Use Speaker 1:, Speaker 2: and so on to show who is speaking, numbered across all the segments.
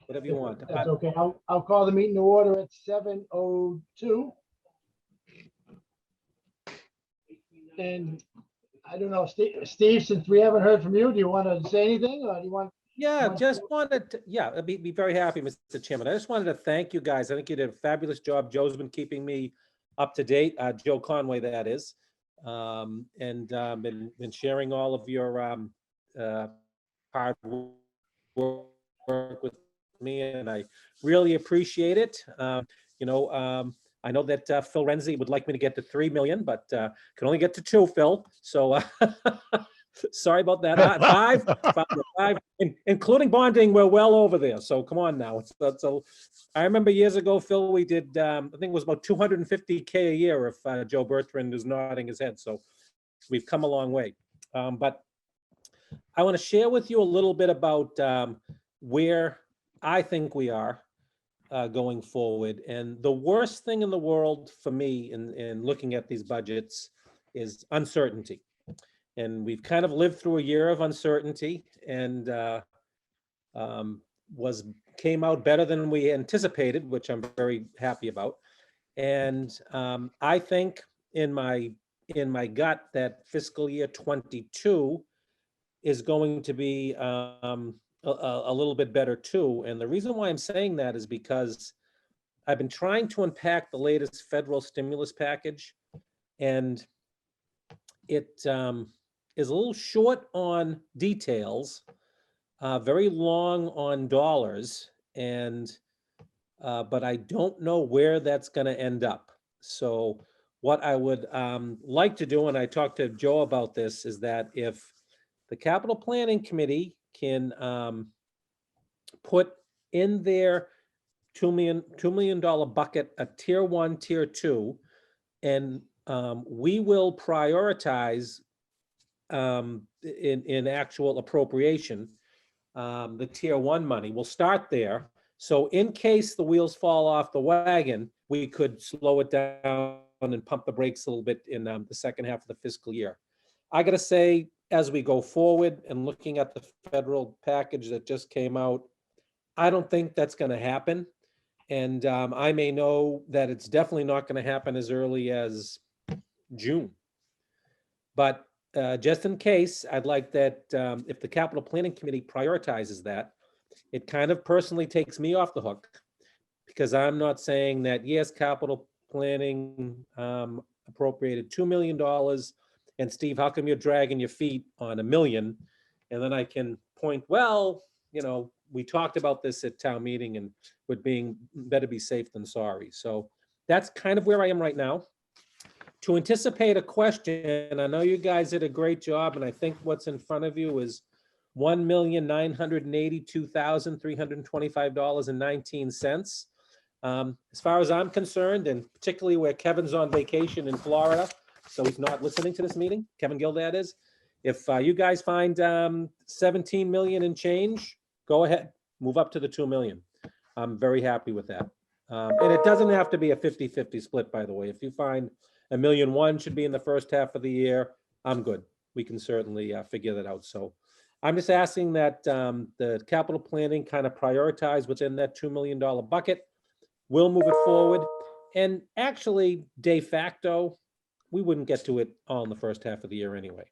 Speaker 1: whatever you want.
Speaker 2: That's okay. I'll call the meeting to order at 7:02. And I don't know, Steve, since we haven't heard from you, do you want to say anything or do you want?
Speaker 1: Yeah, just wanted to, yeah, I'd be very happy, Mr. Chairman. I just wanted to thank you guys. I think you did a fabulous job. Joe's been keeping me up to date, Joe Conway, that is. And been sharing all of your hard work with me, and I really appreciate it. I know that Phil Renzi would like me to get to 3 million, but can only get to 2, Phil. So sorry about that. Five, including bonding, we're well over there. So come on now. I remember years ago, Phil, we did, I think it was about 250K a year if Joe Bertrand is nodding his head. So we've come a long way. But I want to share with you a little bit about where I think we are going forward. And the worst thing in the world for me in looking at these budgets is uncertainty. And we've kind of lived through a year of uncertainty, and came out better than we anticipated, which I'm very happy about. And I think in my gut that fiscal year 22 is going to be a little bit better too. And the reason why I'm saying that is because I've been trying to unpack the latest federal stimulus package, and it is a little short on details, very long on dollars, and but I don't know where that's going to end up. So what I would like to do, and I talked to Joe about this, is that if the Capital Planning Committee can put in their $2 million bucket a tier 1, tier 2, and we will prioritize in actual appropriation the tier 1 money. We'll start there. So in case the wheels fall off the wagon, we could slow it down and pump the brakes a little bit in the second half of the fiscal year. I got to say, as we go forward and looking at the federal package that just came out, I don't think that's going to happen. And I may know that it's definitely not going to happen as early as June. But just in case, I'd like that if the Capital Planning Committee prioritizes that, it kind of personally takes me off the hook, because I'm not saying that, yes, capital planning appropriated $2 million, and Steve, how come you're dragging your feet on $1 million? And then I can point, well, we talked about this at town meeting, and with being better be safe than sorry. So that's kind of where I am right now. To anticipate a question, I know you guys did a great job, and I think what's in front of you is $1,982,325.19. As far as I'm concerned, and particularly where Kevin's on vacation in Florida, so he's not listening to this meeting, Kevin Gill, that is. If you guys find 17 million and change, go ahead, move up to the 2 million. I'm very happy with that. And it doesn't have to be a 50-50 split, by the way. If you find $1.1 million should be in the first half of the year, I'm good. We can certainly figure that out. So I'm just asking that the capital planning kind of prioritize what's in that $2 million bucket. We'll move it forward. And actually, de facto, we wouldn't get to it all in the first half of the year anyway.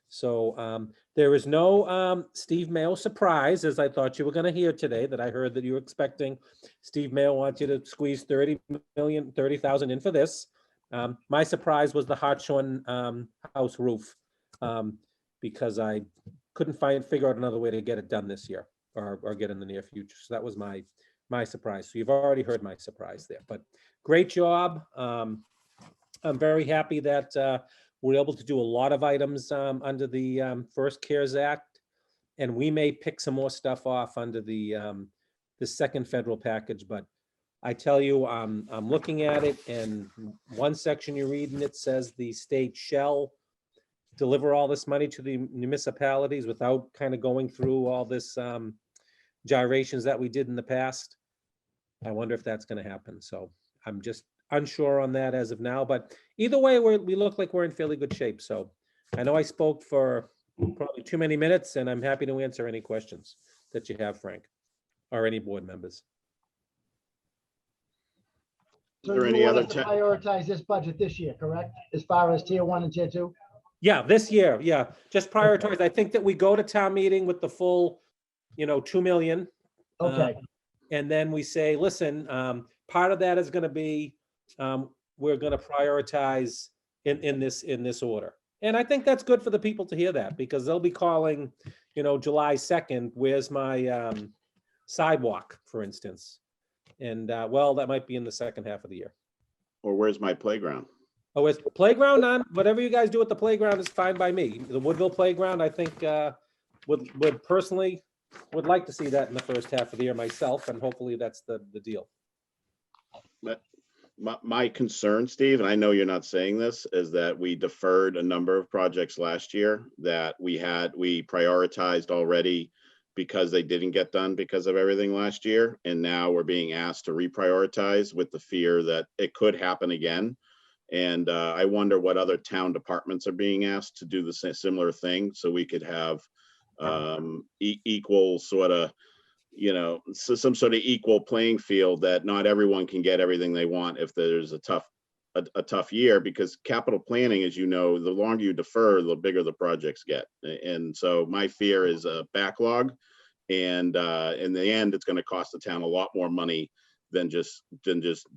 Speaker 1: So there is no Steve Mayo surprise, as I thought you were going to hear today, that I heard that you were expecting. Steve Mayo wants you to squeeze 30,000 in for this. My surprise was the Hartshorn house roof, because I couldn't figure out another way to get it done this year or get in the near future. So that was my surprise. So you've already heard my surprise there, but great job. I'm very happy that we're able to do a lot of items under the first CARES Act, and we may pick some more stuff off under the second federal package. But I tell you, I'm looking at it, and one section you read, and it says the state shall deliver all this money to the municipalities without kind of going through all this gyrations that we did in the past. I wonder if that's going to happen. So I'm just unsure on that as of now, but either way, we look like we're in fairly good shape. So I know I spoke for probably too many minutes, and I'm happy to answer any questions that you have, Frank. or any board members.
Speaker 2: So
Speaker 3: there
Speaker 2: you
Speaker 3: any
Speaker 2: want
Speaker 3: other
Speaker 2: us to prioritize this budget this year, correct? As far as tier 1 and tier 2?
Speaker 1: Yeah, this year, yeah, just prioritize. I think that we go to town meeting with the full, 2 million.
Speaker 2: Okay,
Speaker 1: And then we say, listen, part of that is gonna be, we're gonna prioritize in this order. And I think that's good for the people to hear that, because they'll be calling, July 2nd, where's my sidewalk, for instance? And, well, that might be in the second half of the year.
Speaker 3: Or where's my playground?
Speaker 1: Oh, it's playground on, whatever you guys do at the playground is fine by me. The Woodville playground, I think, would personally, would like to see that in the first half of the year myself, and hopefully that's the deal.
Speaker 3: My concern, Steve, and I know you're not saying this, is that we deferred a number of projects last year that we prioritized already because they didn't get done because of everything last year. And now we're being asked to reprioritize with the fear that it could happen again. And I wonder what other town departments are being asked to do the similar thing, so we could have equal sort of, some sort of equal playing field, that not everyone can get everything they want if there's a tough year, because capital planning, as you know, the longer you defer, the bigger the projects get. And so my fear is a backlog, and in the end, it's going to cost the town a lot more money than just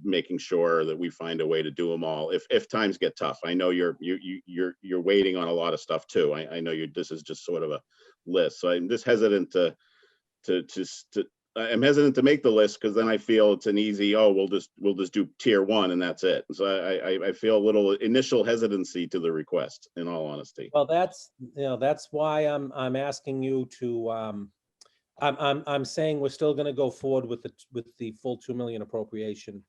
Speaker 3: making sure that we find a way to do them all if times get tough. I know you're waiting on a lot of stuff too. I know this is just sort of a list, so I'm just hesitant I'm hesitant to make the list, because then I feel it's an easy, we'll just do tier 1 and that's it. So I feel a little initial hesitancy to the request, in all honesty.
Speaker 1: Well, that's why I'm asking you to, I'm saying we're still gonna go forward with the full 2 million appropriation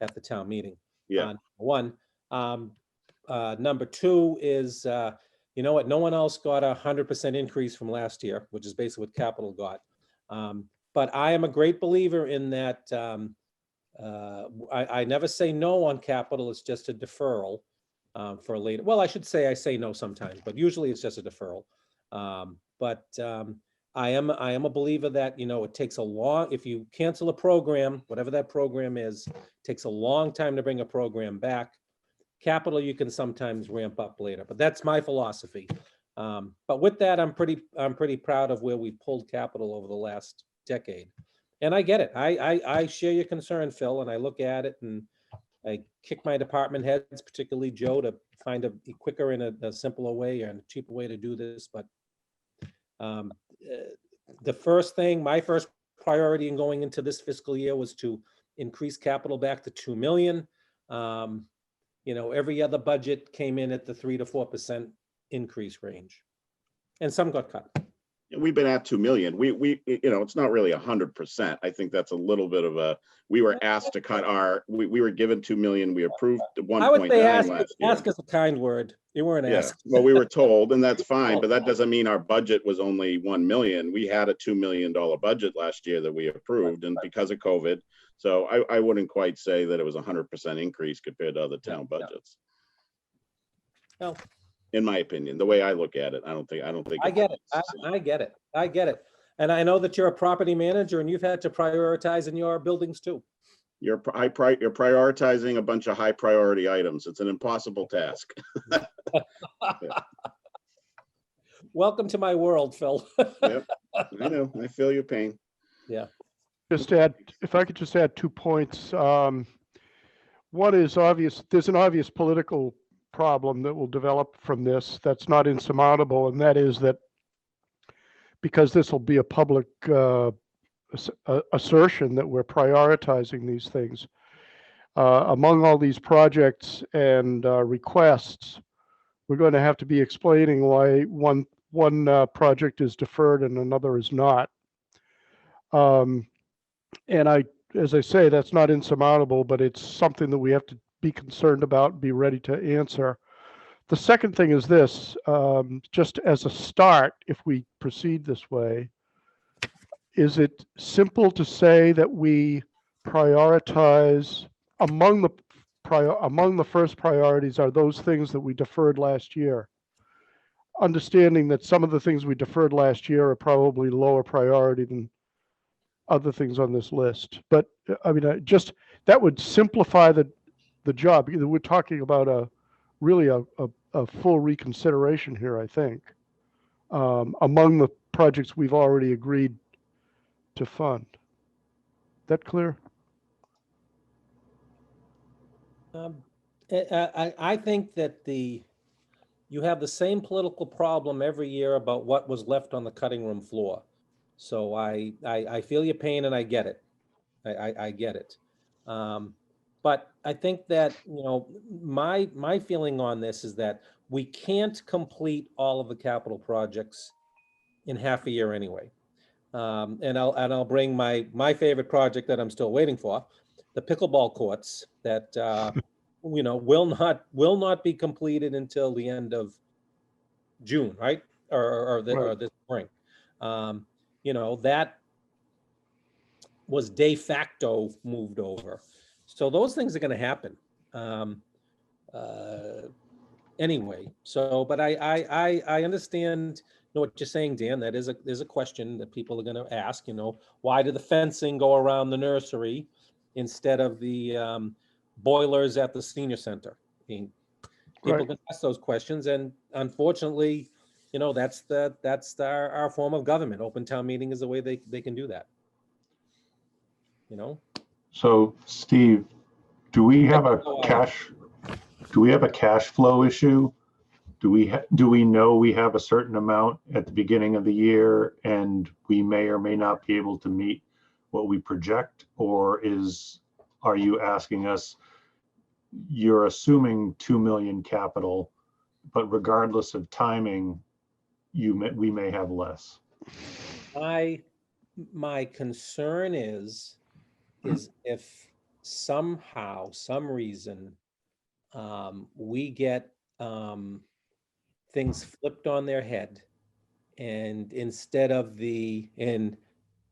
Speaker 1: at the town meeting.
Speaker 3: Yeah.
Speaker 1: One. Number two is, you know what, no one else got 100% increase from last year, which is basically what capital got. But I am a great believer in that. I never say no on capital. It's just a deferral for later. Well, I should say I say no sometimes, but usually it's just a deferral. But I am a believer that, it takes a long, if you cancel a program, whatever that program is, it takes a long time to bring a program back. Capital, you can sometimes ramp up later, but that's my philosophy. But with that, I'm pretty proud of where we pulled capital over the last decade. And I get it. I share your concern, Phil, and I look at it and I kick my department heads, particularly Joe, to find a quicker and a simpler way and a cheaper way to do this. But my first priority in going into this fiscal year was to increase capital back to 2 million. Every other budget came in at the 3 to 4% increase range, and some got cut.
Speaker 3: We've been at 2 million. We it's not really 100%. I think that's a little bit of we were asked to cut we were given 2 million. We approved 1.9
Speaker 1: I would say
Speaker 3: last year.
Speaker 1: ask is a kind word. You weren't asked.
Speaker 3: Well, we were told, and that's fine, but that doesn't mean our budget was only 1 million. We had a $2 million budget last year that we approved, and because of COVID, so I wouldn't quite say that it was 100% increase compared to other town budgets.
Speaker 1: Well,
Speaker 3: in my opinion, the way I look at it, I don't think.
Speaker 1: I get it. I get it. And I know that you're a property manager and you've had to prioritize in your buildings too.
Speaker 3: You're prioritizing a bunch of high priority items. It's an impossible task.
Speaker 1: Welcome to my world, Phil.
Speaker 3: Yep, I know. I feel your pain.
Speaker 1: Yeah.
Speaker 4: If I could just add 2 points. One is obvious. There's an obvious political problem that will develop from this that's not insurmountable, and that is that because this will be a public assertion that we're prioritizing these things among all these projects and requests, we're going to have to be explaining why one project is deferred and another is not. And as I say, that's not insurmountable, but it's something that we have to be concerned about and be ready to answer. The second thing is this, just as a start, if we proceed this way, is it simple to say that we prioritize among the first priorities are those things that we deferred last year? Understanding that some of the things we deferred last year are probably lower priority than other things on this list. But I mean, that would simplify the job. Because we're talking about really a full reconsideration here, I think, among the projects we've already agreed to fund. That clear?
Speaker 1: I think that you have the same political problem every year about what was left on the cutting room floor. So I feel your pain and I get it. I get it. But I think that, my feeling on this is that we can't complete all of the capital projects in half a year anyway. And I'll bring my favorite project that I'm still waiting for, the pickleball courts that, will not be completed until the end of June, right? Or this spring. That was de facto moved over. So those things are going to happen. Anyway, but I understand what you're saying, Dan. That is there's a question that people are going to ask, why did the fencing go around the nursery instead of the boilers at the senior center? I mean, people can ask those questions, and unfortunately, that's our form of government. Open town meeting is the way they can do that.
Speaker 5: So Steve, do we have a cash flow issue? Do we know we have a certain amount at the beginning of the year and we may or may not be able to meet what we project? Or are you asking us, you're assuming 2 million capital, but regardless of timing, we may have less?
Speaker 1: My concern is if somehow, some reason, we get things flipped on their head, and instead of the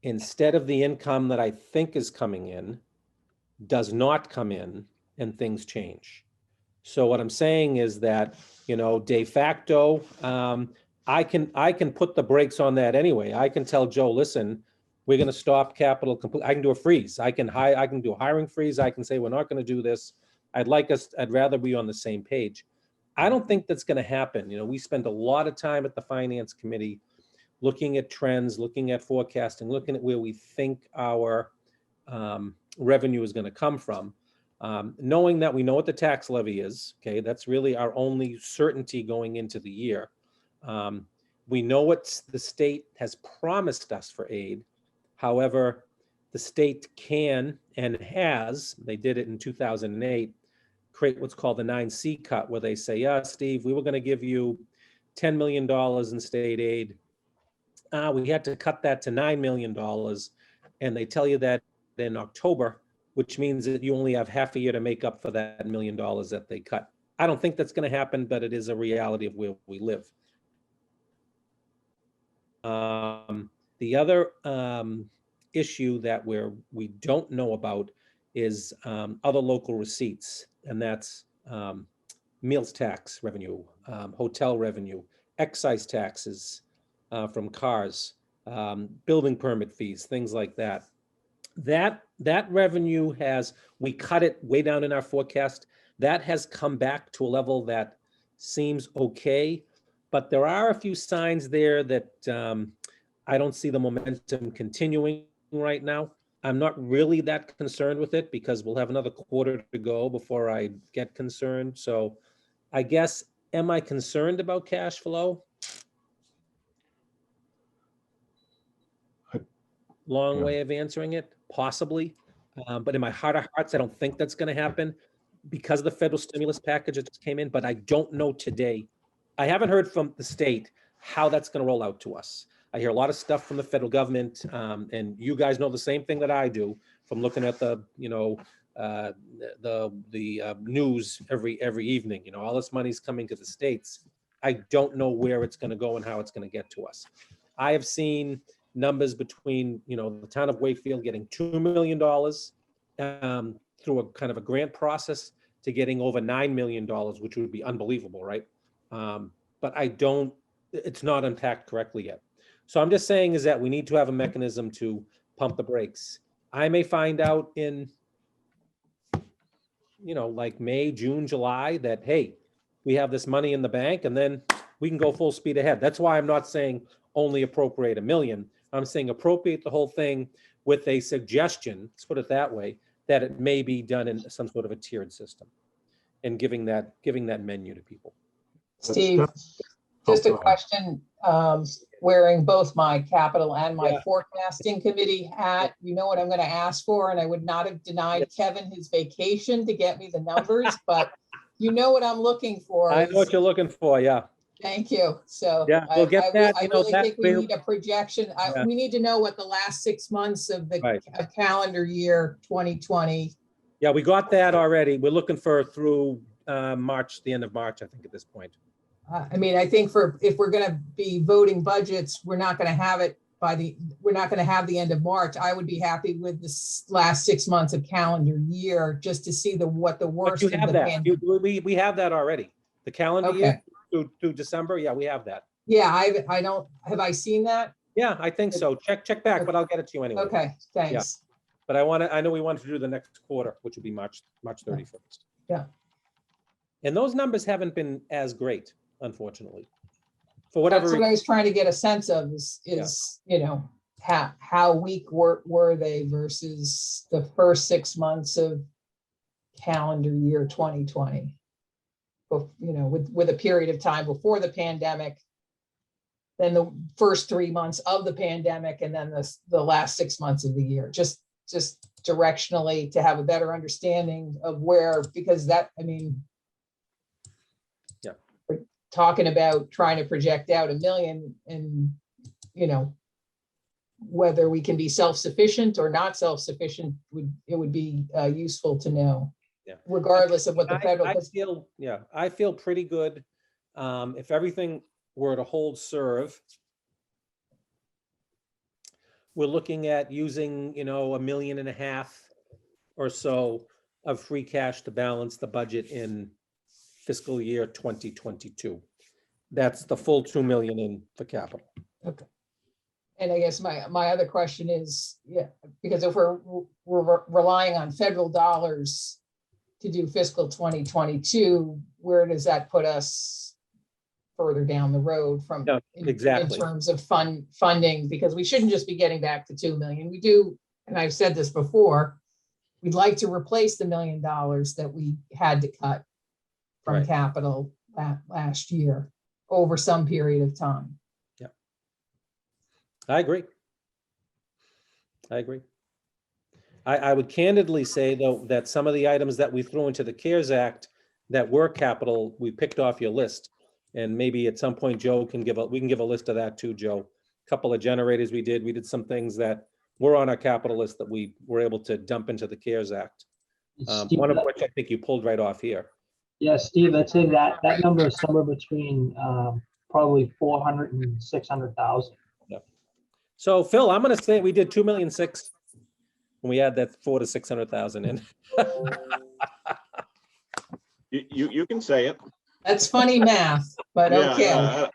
Speaker 1: income that I think is coming in does not come in, and things change. So what I'm saying is that, de facto, I can put the brakes on that anyway. I can tell Joe, listen, we're going to stop capital complete. I can do a freeze. I can do a hiring freeze. I can say we're not going to do this. I'd rather be on the same page. I don't think that's going to happen. We spend a lot of time at the finance committee looking at trends, looking at forecasting, looking at where we think our revenue is going to come from. Knowing that we know what the tax levy is, okay, that's really our only certainty going into the year. We know what the state has promised us for aid. However, the state can and has, they did it in 2008, create what's called the 9C cut, where they say, yeah, Steve, we were going to give you $10 million in state aid. We had to cut that to $9 million. And they tell you that in October, which means that you only have half a year to make up for that $1 million that they cut. I don't think that's going to happen, but it is a reality of where we live. The other issue that we don't know about is other local receipts, and that's meals tax revenue, hotel revenue, excise taxes from cars, building permit fees, things like that. That revenue we cut it way down in our forecast. That has come back to a level that seems okay, but there are a few signs there that I don't see the momentum continuing right now. I'm not really that concerned with it because we'll have another quarter to go before I get concerned. So I guess, am I concerned about cash flow? Long way of answering it, possibly. But in my heart of hearts, I don't think that's going to happen because of the federal stimulus package that just came in, but I don't know today. I haven't heard from the state how that's going to roll out to us. I hear a lot of stuff from the federal government, and you guys know the same thing that I do from looking at the news every evening. All this money's coming to the states. I don't know where it's going to go and how it's going to get to us. I have seen numbers between, the town of Wakefield getting $2 million through a kind of a grant process to getting over $9 million, which would be unbelievable, right? But it's not unpacked correctly yet. So I'm just saying is that we need to have a mechanism to pump the brakes. I may find out in, like May, June, July, that, hey, we have this money in the bank, and then we can go full speed ahead. That's why I'm not saying only appropriate $1 million. I'm saying appropriate the whole thing with a suggestion, let's put it that way, that it may be done in some sort of a tiered system, and giving that menu to people.
Speaker 6: Steve,
Speaker 5: Oh,
Speaker 6: just a
Speaker 5: go ahead.
Speaker 6: question, wearing both my capital and my
Speaker 1: Yeah.
Speaker 6: forecasting committee hat, you know what I'm gonna ask for, and I would not have denied Kevin his vacation to get me the numbers, but you know what I'm looking for.
Speaker 1: I know what you're looking for, yeah.
Speaker 6: Thank you. So
Speaker 1: Yeah, we'll get that,
Speaker 6: I
Speaker 1: you know,
Speaker 6: really
Speaker 1: that
Speaker 6: think we
Speaker 1: will-
Speaker 6: need a projection.
Speaker 1: Yeah.
Speaker 6: We need to know what the last 6 months of the
Speaker 1: Right.
Speaker 6: calendar year 2020.
Speaker 1: Yeah, we got that already. We're looking for through March, the end of March, I think, at this point.
Speaker 6: I mean, I think if we're gonna be voting budgets, we're not gonna have it we're not gonna have the end of March. I would be happy with this last 6 months of calendar year, just to see what the
Speaker 1: But
Speaker 6: worst
Speaker 1: you
Speaker 6: of
Speaker 1: have
Speaker 6: the
Speaker 1: that.
Speaker 6: pandemic.
Speaker 1: We have that already. The calendar year through December, yeah, we have that.
Speaker 6: Yeah, I don't, have I seen that?
Speaker 1: Yeah, I think so. Check back, but I'll get it to you anyway.
Speaker 6: Okay, thanks.
Speaker 1: But I know we wanted to do the next quarter, which would be March 31st.
Speaker 6: Yeah.
Speaker 1: And those numbers haven't been as great, unfortunately. For whatever
Speaker 6: That's what
Speaker 1: reason.
Speaker 6: I was trying to get a sense of is, how weak were they versus the first 6 months of calendar year 2020? With a period of time before the pandemic, then the first 3 months of the pandemic, and then the last 6 months of the year, just directionally to have a better understanding of where, because that, I mean,
Speaker 1: yeah,
Speaker 6: we're talking about trying to project out $1 million, and whether we can be self-sufficient or not self-sufficient would be useful to know.
Speaker 1: Yeah.
Speaker 6: Regardless of what the federal.
Speaker 1: I feel pretty good. If everything were to hold serve, we're looking at using, $1.5 million or so of free cash to balance the budget in fiscal year 2022. That's the full 2 million in for capital.
Speaker 6: Okay. And I guess my other question is, because if we're relying on federal dollars to do fiscal 2022, where does that put us further down the road from?
Speaker 1: Yeah, exactly.
Speaker 6: In terms of funding, because we shouldn't just be getting back to 2 million. We do, and I've said this before, we'd like to replace the $1 million that we had to cut from
Speaker 1: Right.
Speaker 6: capital last year over some period of time.
Speaker 1: Yeah, I agree. I would candidly say, though, that some of the items that we threw into the CARES Act that were capital, we picked off your list. And maybe at some point, Joe we can give a list of that too, Joe. A couple of generators we did some things that were on our capital list that we were able to dump into the CARES Act.
Speaker 7: Steve,
Speaker 1: One of which I think you pulled right off here.
Speaker 7: yeah, Steve, I'd say that number is somewhere between probably 400 and 600,000.
Speaker 1: So Phil, I'm gonna say we did 2.6 million when we add that 400,000 to 600,000 in.
Speaker 3: You can say it.
Speaker 6: That's funny math, but okay.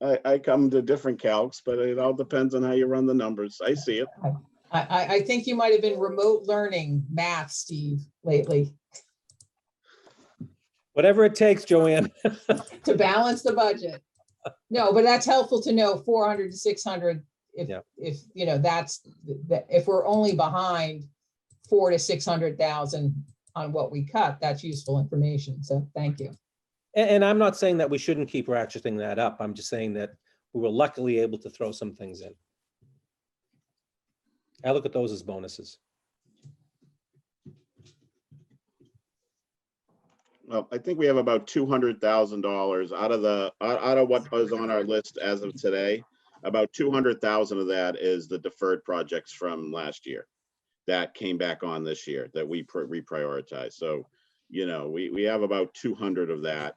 Speaker 3: I come to different calcs, but it all depends on how you run the numbers. I see it.
Speaker 6: I think you might have been remote learning math, Steve, lately,
Speaker 1: Whatever it takes, Joanne.
Speaker 6: to balance the budget. No, but that's helpful to know, 400 to 600.
Speaker 1: Yeah.
Speaker 6: If if we're only behind 400,000 to 600,000 on what we cut, that's useful information. So thank you.
Speaker 1: And I'm not saying that we shouldn't keep ratcheting that up. I'm just saying that we were luckily able to throw some things in. I look at those as bonuses.
Speaker 3: Well, I think we have about $200,000 out of what was on our list as of today. About 200,000 of that is the deferred projects from last year that came back on this year that we reprioritized. So, we have about 200 of that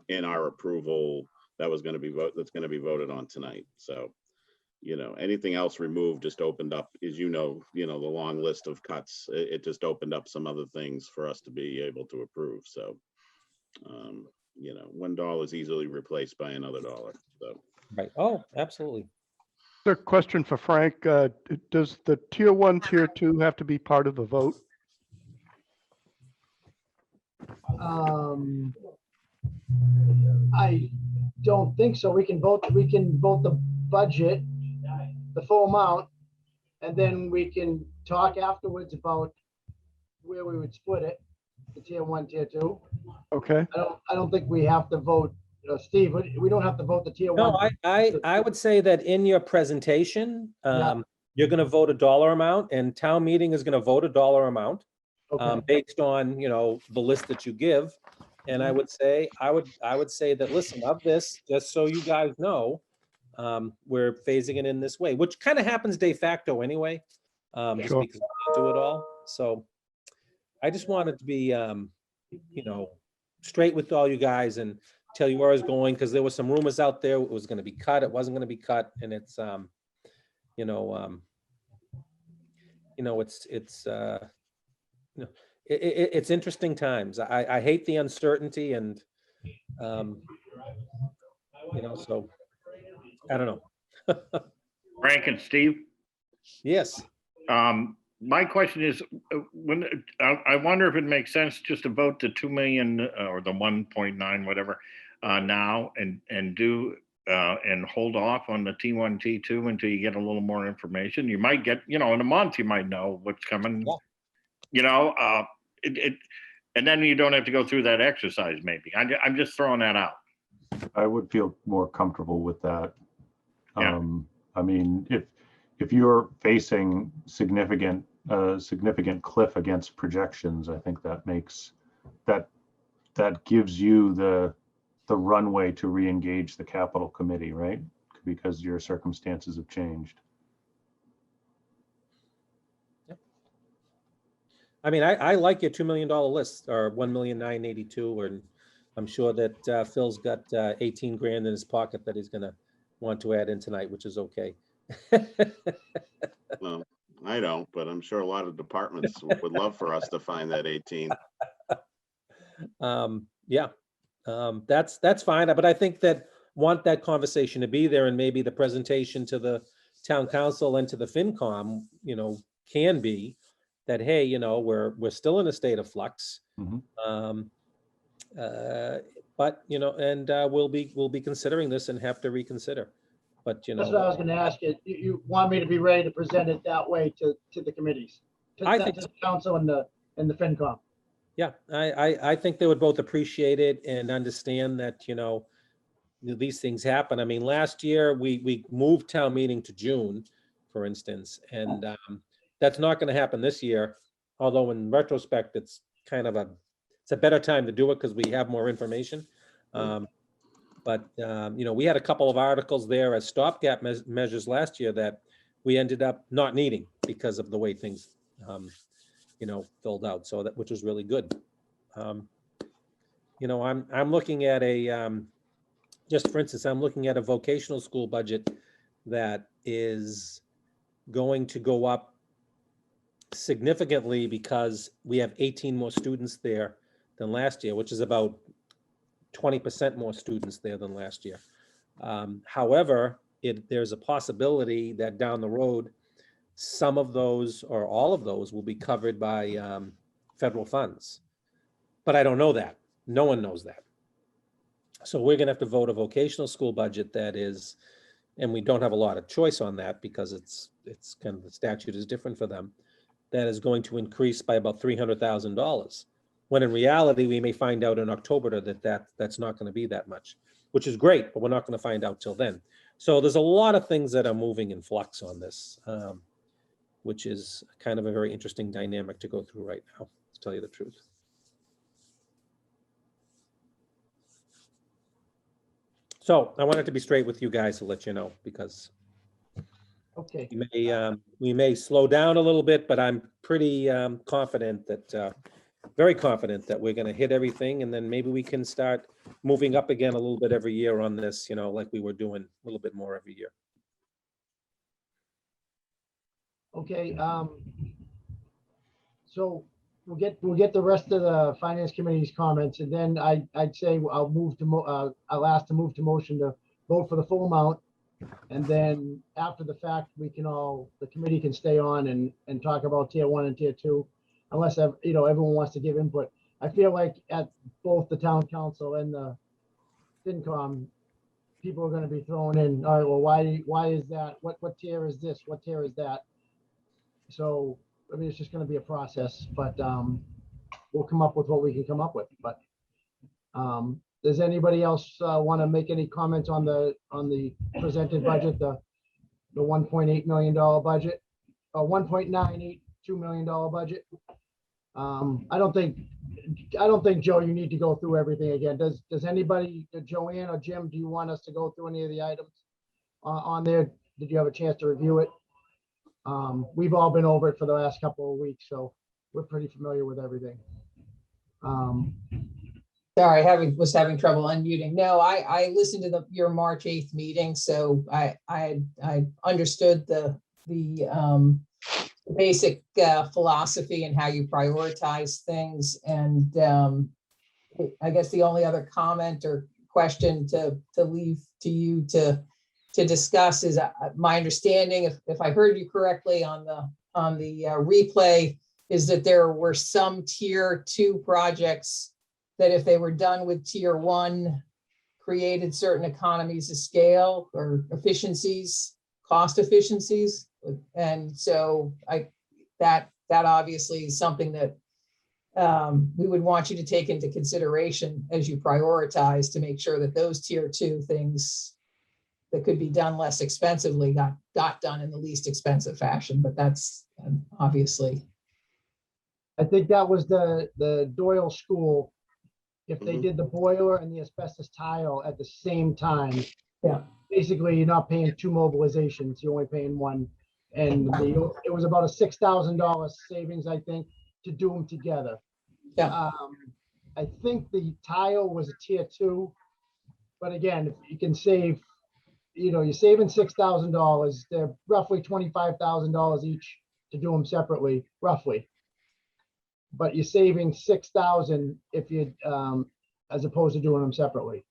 Speaker 3: in our approval that's going to be voted on tonight. So, anything else removed just opened up, as the long list of cuts, it just opened up some other things for us to be able to approve. So, $1 is easily replaced by another dollar. So,
Speaker 1: Right. Oh, absolutely.
Speaker 4: The question for Frank, does the tier 1, tier 2 have to be part of the vote?
Speaker 2: I don't think so. We can vote the budget, the full amount, and then we can talk afterwards about where we would split it, the tier 1, tier 2.
Speaker 4: Okay,
Speaker 2: I don't think we have to vote, Steve, we don't have to vote the tier
Speaker 1: No,
Speaker 2: 1.
Speaker 1: I would say that in your presentation,
Speaker 2: Yeah.
Speaker 1: you're gonna vote a dollar amount, and town meeting is gonna vote a dollar amount,
Speaker 2: Okay,
Speaker 1: based on, the list that you give. And I would say that, listen, of this, just so you guys know, we're phasing it in this way, which kind of happens de facto anyway, just
Speaker 4: Sure.
Speaker 1: because we do it all. So I just wanted to be, straight with all you guys and tell you where I was going, because there were some rumors out there, it was gonna be cut, it wasn't gonna be cut, and it's, it's interesting times. I hate the uncertainty and, so, I don't know.
Speaker 8: Frank and Steve,
Speaker 1: Yes,
Speaker 8: my question is, I wonder if it makes sense just to vote the 2 million or the 1.9, whatever, now and do, and hold off on the T1, T2 until you get a little more information. You might get, in a month, you might know what's coming, and then you don't have to go through that exercise maybe. I'm just throwing that out.
Speaker 5: I would feel more comfortable with that.
Speaker 8: Yeah.
Speaker 5: I mean, if you're facing significant cliff against projections, I think that gives you the runway to re-engage the capital committee, right? Because your circumstances have changed.
Speaker 1: I mean, I like your $2 million list, or 1,982,000, and I'm sure that Phil's got 18 grand in his pocket that he's gonna want to add in tonight, which is okay.
Speaker 3: Well, I don't, but I'm sure a lot of departments would love for us to find that 18.
Speaker 1: Yeah, that's fine, but I think that want that conversation to be there, and maybe the presentation to the town council and to the FinCom, can be that, hey, we're still in a state of flux.
Speaker 5: Mhm.
Speaker 1: But, and we'll be considering this and have to reconsider. But,
Speaker 2: that's what I was gonna ask you. You want me to be ready to present it that way to the committees?
Speaker 1: I
Speaker 2: To
Speaker 1: think
Speaker 2: the council and the FinCom.
Speaker 1: Yeah, I think they would both appreciate it and understand that, these things happen. I mean, last year, we moved town meeting to June, for instance, and that's not gonna happen this year. Although in retrospect, it's kind of it's a better time to do it because we have more information. But we had a couple of articles there as stopgap measures last year that we ended up not needing because of the way things, filled out. So that, which was really good. I'm looking at just for instance, I'm looking at a vocational school budget that is going to go up significantly because we have 18 more students there than last year, which is about 20% more students there than last year. However, there's a possibility that down the road, some of those or all of those will be covered by federal funds. But I don't know that. No one knows that. So we're gonna have to vote a vocational school budget that is, and we don't have a lot of choice on that because it's kind of, the statute is different for them, that is going to increase by about $300,000. When in reality, we may find out in October that's not gonna be that much, which is great, but we're not gonna find out till then. So there's a lot of things that are moving in flux on this, which is kind of a very interesting dynamic to go through right now, to tell you the truth. So I wanted to be straight with you guys to let you know, because
Speaker 2: Okay,
Speaker 1: we may slow down a little bit, but I'm pretty confident that, very confident that we're gonna hit everything, and then maybe we can start moving up again a little bit every year on this, like we were doing a little bit more every year.
Speaker 2: okay, so we'll get the rest of the finance committee's comments, and then I'd say I'll ask to move to motion to vote for the full amount And then after the fact, the committee can stay on and talk about tier 1 and tier 2, unless, everyone wants to give input. I feel like at both the town council and the FinCom, people are gonna be thrown in, all right, well, why is that? What tier is this? What tier is that? So, I mean, it's just gonna be a process, but, we'll come up with what we can come up with, but, does anybody else, want to make any comments on the presented budget, the $1.8 million budget, $1.982 million budget? I don't think, Joe, you need to go through everything again. Does anybody, Joanne or Jim, do you want us to go through any of the items on there? Did you have a chance to review it? We've all been over it for the last couple of weeks, so we're pretty familiar with everything.
Speaker 6: Sorry, was having trouble unmuting. No, I listened to your March 8th meeting, so I understood the basic philosophy and how you prioritize things. And I guess the only other comment or question to leave to you to discuss is my understanding, if I heard you correctly on the replay, is that there were some tier 2 projects that if they were done with tier 1, created certain economies of scale or efficiencies, cost efficiencies. And so that obviously is something that we would want you to take into consideration as you prioritize to make sure that those tier 2 things that could be done less expensively got done in the least expensive fashion. But that's obviously.
Speaker 2: I think that was the Doyle School. If they did the boiler and the asbestos tile at the same time,
Speaker 6: Yeah.
Speaker 2: basically you're not paying 2 mobilizations, you're only paying 1. And it was about a $6,000 savings, I think, to do them together.
Speaker 6: Yeah.
Speaker 2: I think the tile was a tier 2, but again, if you can save, you're saving $6,000. They're roughly $25,000 each to do them separately, roughly. But you're saving $6,000 if you, as opposed to doing them separately.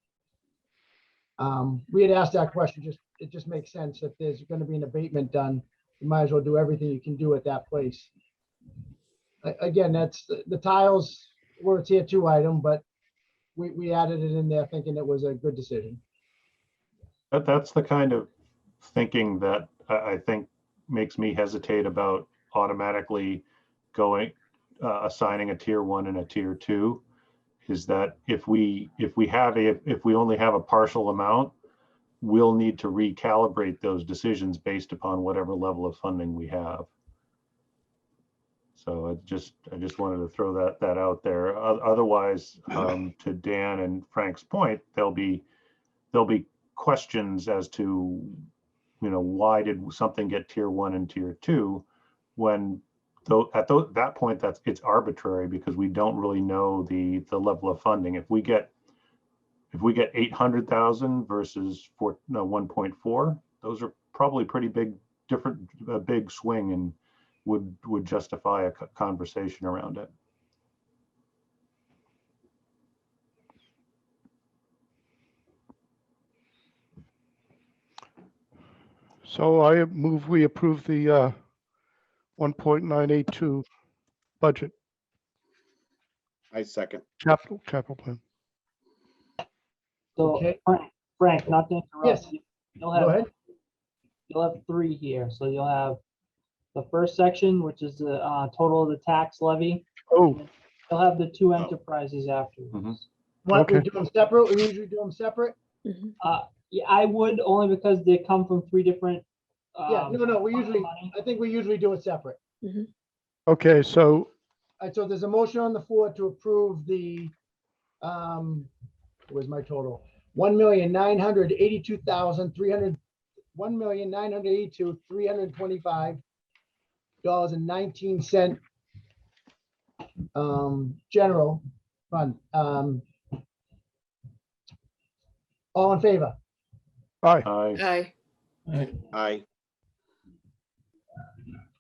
Speaker 2: We had asked that question. It just makes sense. If there's going to be an abatement done, you might as well do everything you can do at that place. Again, that's the tiles were a tier 2 item, but we added it in there thinking it was a good decision.
Speaker 5: That's the kind of thinking that I think makes me hesitate about automatically assigning a tier 1 and a tier 2, is that if we only have a partial amount, we'll need to recalibrate those decisions based upon whatever level of funding we have. So I just wanted to throw that out there. Otherwise, to Dan and Frank's point, there'll be questions as to, why did something get tier 1 and tier 2 when at that point it's arbitrary, because we don't really know the level of funding. If we get 800,000 versus 1.4, those are probably pretty big swing, and would justify a conversation around it.
Speaker 4: So I move we approve the 1.982 budget
Speaker 3: I second.
Speaker 4: capital plan.
Speaker 7: So
Speaker 2: Okay.
Speaker 7: Frank, not to interrupt.
Speaker 2: Yes.
Speaker 7: You'll
Speaker 2: Go ahead.
Speaker 7: have 3 here. So you'll have the first section, which is the total of the tax levy.
Speaker 4: Oh,
Speaker 7: You'll have the 2 enterprises afterwards.
Speaker 5: Mhm.
Speaker 2: What, we
Speaker 4: Okay.
Speaker 2: do them separate? We usually do them separate?
Speaker 7: Yeah, I would, only because they come from 3 different.
Speaker 2: Yeah, no, I think we usually do it separate.
Speaker 4: okay. So
Speaker 2: All right, so there's a motion on the floor to approve the, where's my total? $1,982,325.19 general fund. All in favor?
Speaker 4: aye.
Speaker 5: Aye.
Speaker 3: Aye.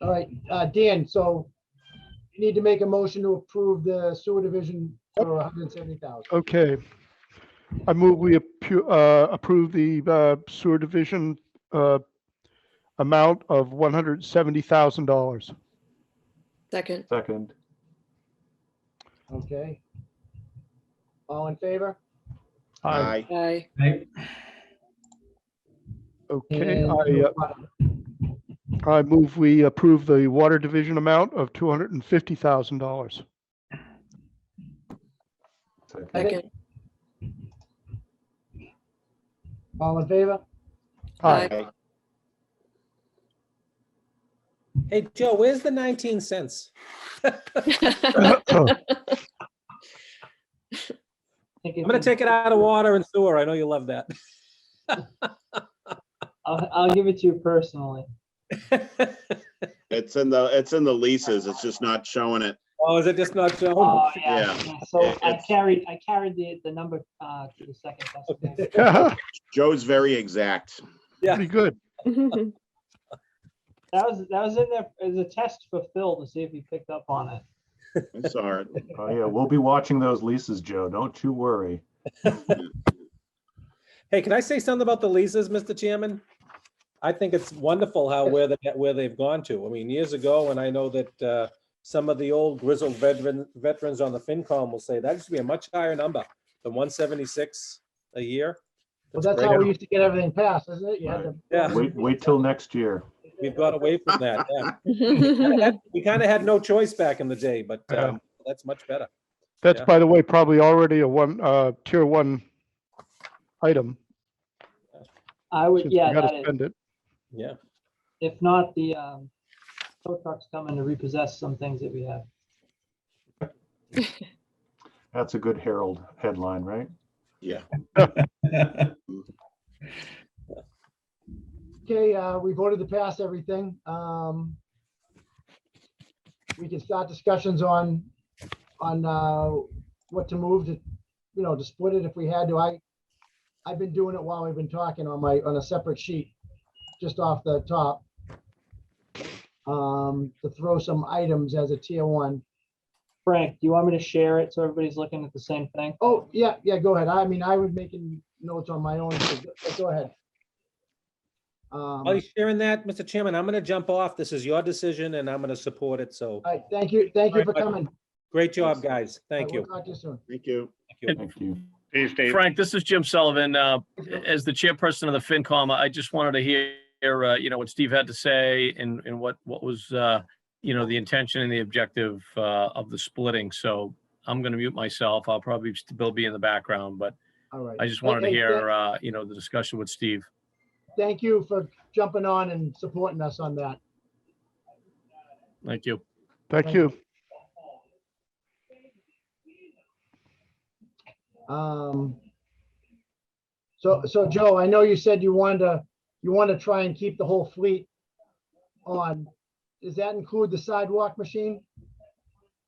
Speaker 2: All right, Dan, so you need to make a motion to approve the sewer division for 170,000.
Speaker 4: Okay. I move we approve the sewer division amount of $170,000.
Speaker 9: Second.
Speaker 5: Second.
Speaker 2: Okay. All in favor?
Speaker 4: Aye.
Speaker 3: Aye.
Speaker 9: Aye.
Speaker 4: Okay,
Speaker 2: And
Speaker 4: I move we approve the water division amount of $250,000.
Speaker 5: Second.
Speaker 9: Second.
Speaker 2: all in favor?
Speaker 4: Aye.
Speaker 1: Hey, Joe, where's the 19 cents?
Speaker 7: Think
Speaker 1: I'm gonna take it out of water and sewer. I know you love that.
Speaker 7: I'll give it to you personally.
Speaker 3: It's in the leases. It's just not showing it.
Speaker 1: Oh, is it just not showing?
Speaker 7: Oh,
Speaker 3: Yeah.
Speaker 7: So I
Speaker 3: It's-
Speaker 7: carried the number to the second decimal.
Speaker 3: Joe's very exact.
Speaker 1: Yeah.
Speaker 4: Pretty good.
Speaker 7: That was in there as a test for Phil to see if he picked up on it.
Speaker 3: I saw it.
Speaker 5: Oh, yeah, we'll be watching those leases, Joe. Don't you worry.
Speaker 1: Hey, can I say something about the leases, Mr. Chairman? I think it's wonderful how where they've gone to. I mean, years ago, and I know that some of the old grizzled veterans on the FinCom will say that used to be a much higher number than 176 a year.
Speaker 2: Well, that's how we used to get everything passed, isn't it? You had to.
Speaker 1: Yeah.
Speaker 5: Wait till next year.
Speaker 1: We've got away from that. Yeah. We kind of had no choice back in the day, but
Speaker 4: Yeah.
Speaker 1: that's much better.
Speaker 4: That's,
Speaker 1: Yeah.
Speaker 4: by the way, probably already a tier 1 item.
Speaker 7: I would,
Speaker 4: Since we
Speaker 7: yeah,
Speaker 4: gotta
Speaker 7: that is.
Speaker 4: spend it.
Speaker 1: Yeah.
Speaker 7: If not, the tow truck's coming to repossess some things that we have.
Speaker 5: That's a good Herald headline, right?
Speaker 3: Yeah.
Speaker 2: Okay, we voted to pass everything. We can start discussions on what to move to, to split it if we had to. I've been doing it while we've been talking on a separate sheet, just off the top. To throw some items as a tier 1.
Speaker 7: Frank, do you want me to share it so everybody's looking at the same thing?
Speaker 2: Oh, yeah, go ahead. I mean, I was making notes on my own, so go ahead.
Speaker 1: While you're sharing that, Mr. Chairman, I'm going to jump off. This is your decision and I'm going to support it. So
Speaker 2: All right, thank you for coming.
Speaker 1: great job, guys. Thank
Speaker 2: We'll
Speaker 1: you.
Speaker 2: talk to you soon.
Speaker 3: Thank you.
Speaker 5: Thank you.
Speaker 8: Please, Dave.
Speaker 10: Frank, this is Jim Sullivan. As the chairperson of the FinCom, I just wanted to hear, what Steve had to say and what was, the intention and the objective of the splitting. So I'm going to mute myself. I'll probably still be in the background, but
Speaker 2: All right.
Speaker 10: I just wanted to
Speaker 2: Hey,
Speaker 10: hear, the discussion with Steve.
Speaker 2: Thank you for jumping on and supporting us on that.
Speaker 10: Thank you.
Speaker 4: Thank you.
Speaker 2: So Joe, I know you said you want to try and keep the whole fleet on. Does that include the sidewalk machine?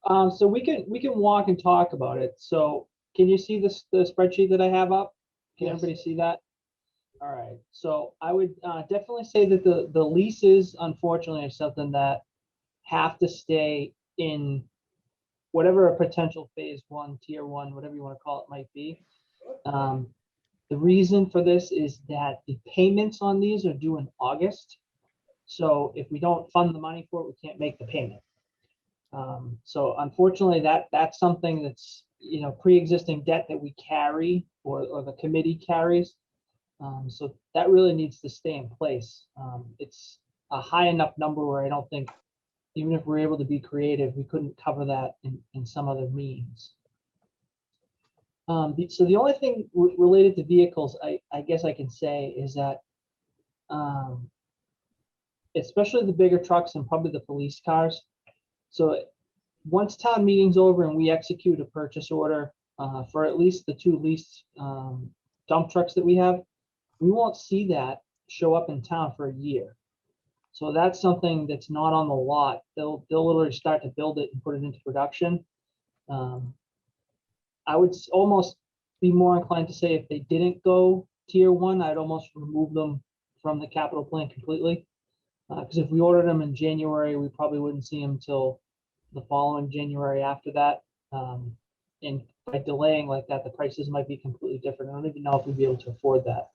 Speaker 7: So we can walk and talk about it. So can you see this, the spreadsheet that I have up? Can
Speaker 2: Yes.
Speaker 7: everybody see that? All right, so I would definitely say that the leases, unfortunately, are something that have to stay in whatever a potential phase 1, tier 1, whatever you want to call it might be. The reason for this is that the payments on these are due in August. So if we don't fund the money for it, we can't make the payment. So unfortunately, that's something that's, pre-existing debt that we carry or the committee carries. So that really needs to stay in place. It's a high enough number where I don't think, even if we're able to be creative, we couldn't cover that in some other means. So the only thing related to vehicles, I guess I can say is that, especially the bigger trucks and probably the police cars. So once town meeting's over and we execute a purchase order for at least the 2 leased dump trucks that we have, we won't see that show up in town for a year. So that's something that's not on the lot. They'll literally start to build it and put it into production. I would almost be more inclined to say if they didn't go tier 1, I'd almost remove them from the capital plan completely. Because if we ordered them in January, we probably wouldn't see them till the following January after that. And by delaying like that, the prices might be completely different. I don't even know if we'd be able to afford that.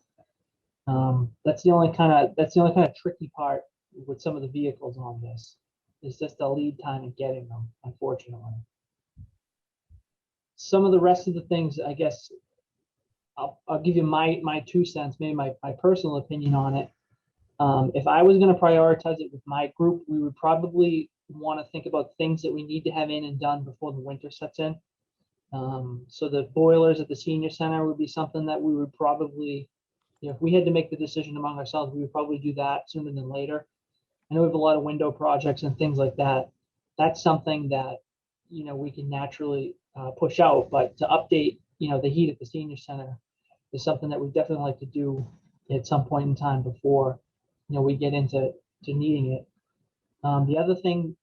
Speaker 7: That's the only kind of tricky part with some of the vehicles on this, is just the lead time in getting them, unfortunately. Some of the rest of the things, I guess, I'll give you my 2 cents, maybe my personal opinion on it. If I was going to prioritize it with my group, we would probably want to think about things that we need to have in and done before the winter sets in. So the boilers at the senior center would be something that we would probably, if we had to make the decision among ourselves, we would probably do that sooner than later. I know we have a lot of window projects and things like that. That's something that, we can naturally push out, but to update, the heat at the senior center is something that we definitely like to do at some point in time before, we get into needing it. The other thing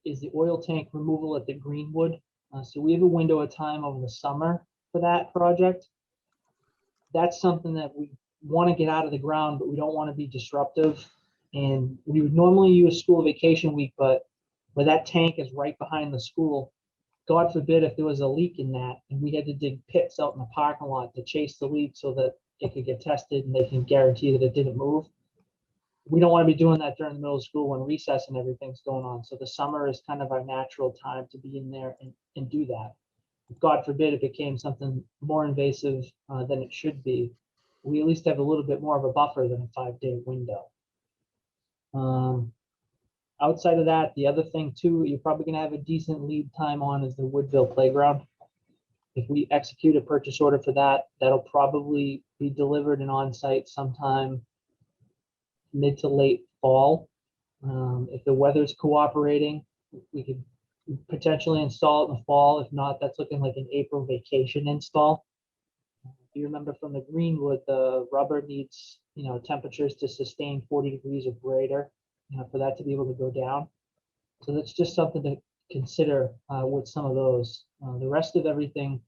Speaker 7: is the oil tank removal at the Greenwood. So we have a window of time over the summer for that project. That's something that we want to get out of the ground, but we don't want to be disruptive. And we would normally use school vacation week, but where that tank is right behind the school, God forbid if there was a leak in that and we had to dig pits out in the parking lot to chase the leak so that it could get tested and they can guarantee that it didn't move. We don't want to be doing that during the middle of school when recess and everything's going on. So the summer is kind of our natural time to be in there and do that. God forbid it became something more invasive than it should be. We at least have a little bit more of a buffer than a 5-day window. Outside of that, the other thing too, you're probably going to have a decent lead time on is the Woodville playground. If we execute a purchase order for that, that'll probably be delivered and on site sometime mid to late fall. If the weather's cooperating, we could potentially install it in the fall. If not, that's looking like an April vacation install. If you remember from the Greenwood, the rubber needs, temperatures to sustain 40 degrees or greater, for that to be able to go down. So that's just something to consider with some of those. The rest of everything,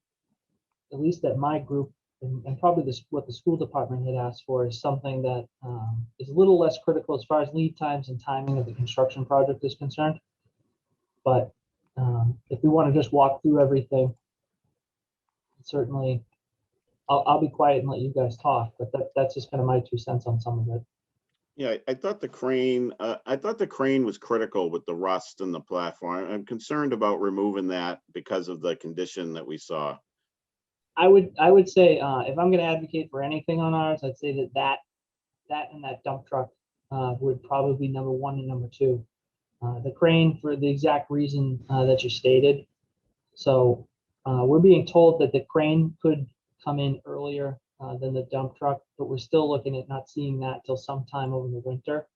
Speaker 7: at least at my group, and probably what the school department had asked for, is something that is a little less critical as far as lead times and timing of the construction project is concerned. But if we want to just walk through everything, certainly I'll be quiet and let you guys talk, but that's just kind of my 2 cents on some of it.
Speaker 3: Yeah, I thought the crane was critical with the rust in the platform. I'm concerned about removing that because of the condition that we saw.
Speaker 7: I would say if I'm going to advocate for anything on ours, I'd say that and that dump truck would probably be number 1 and number 2. The crane for the exact reason that you stated. So we're being told that the crane could come in earlier than the dump truck, but we're still looking at not seeing that till sometime over the winter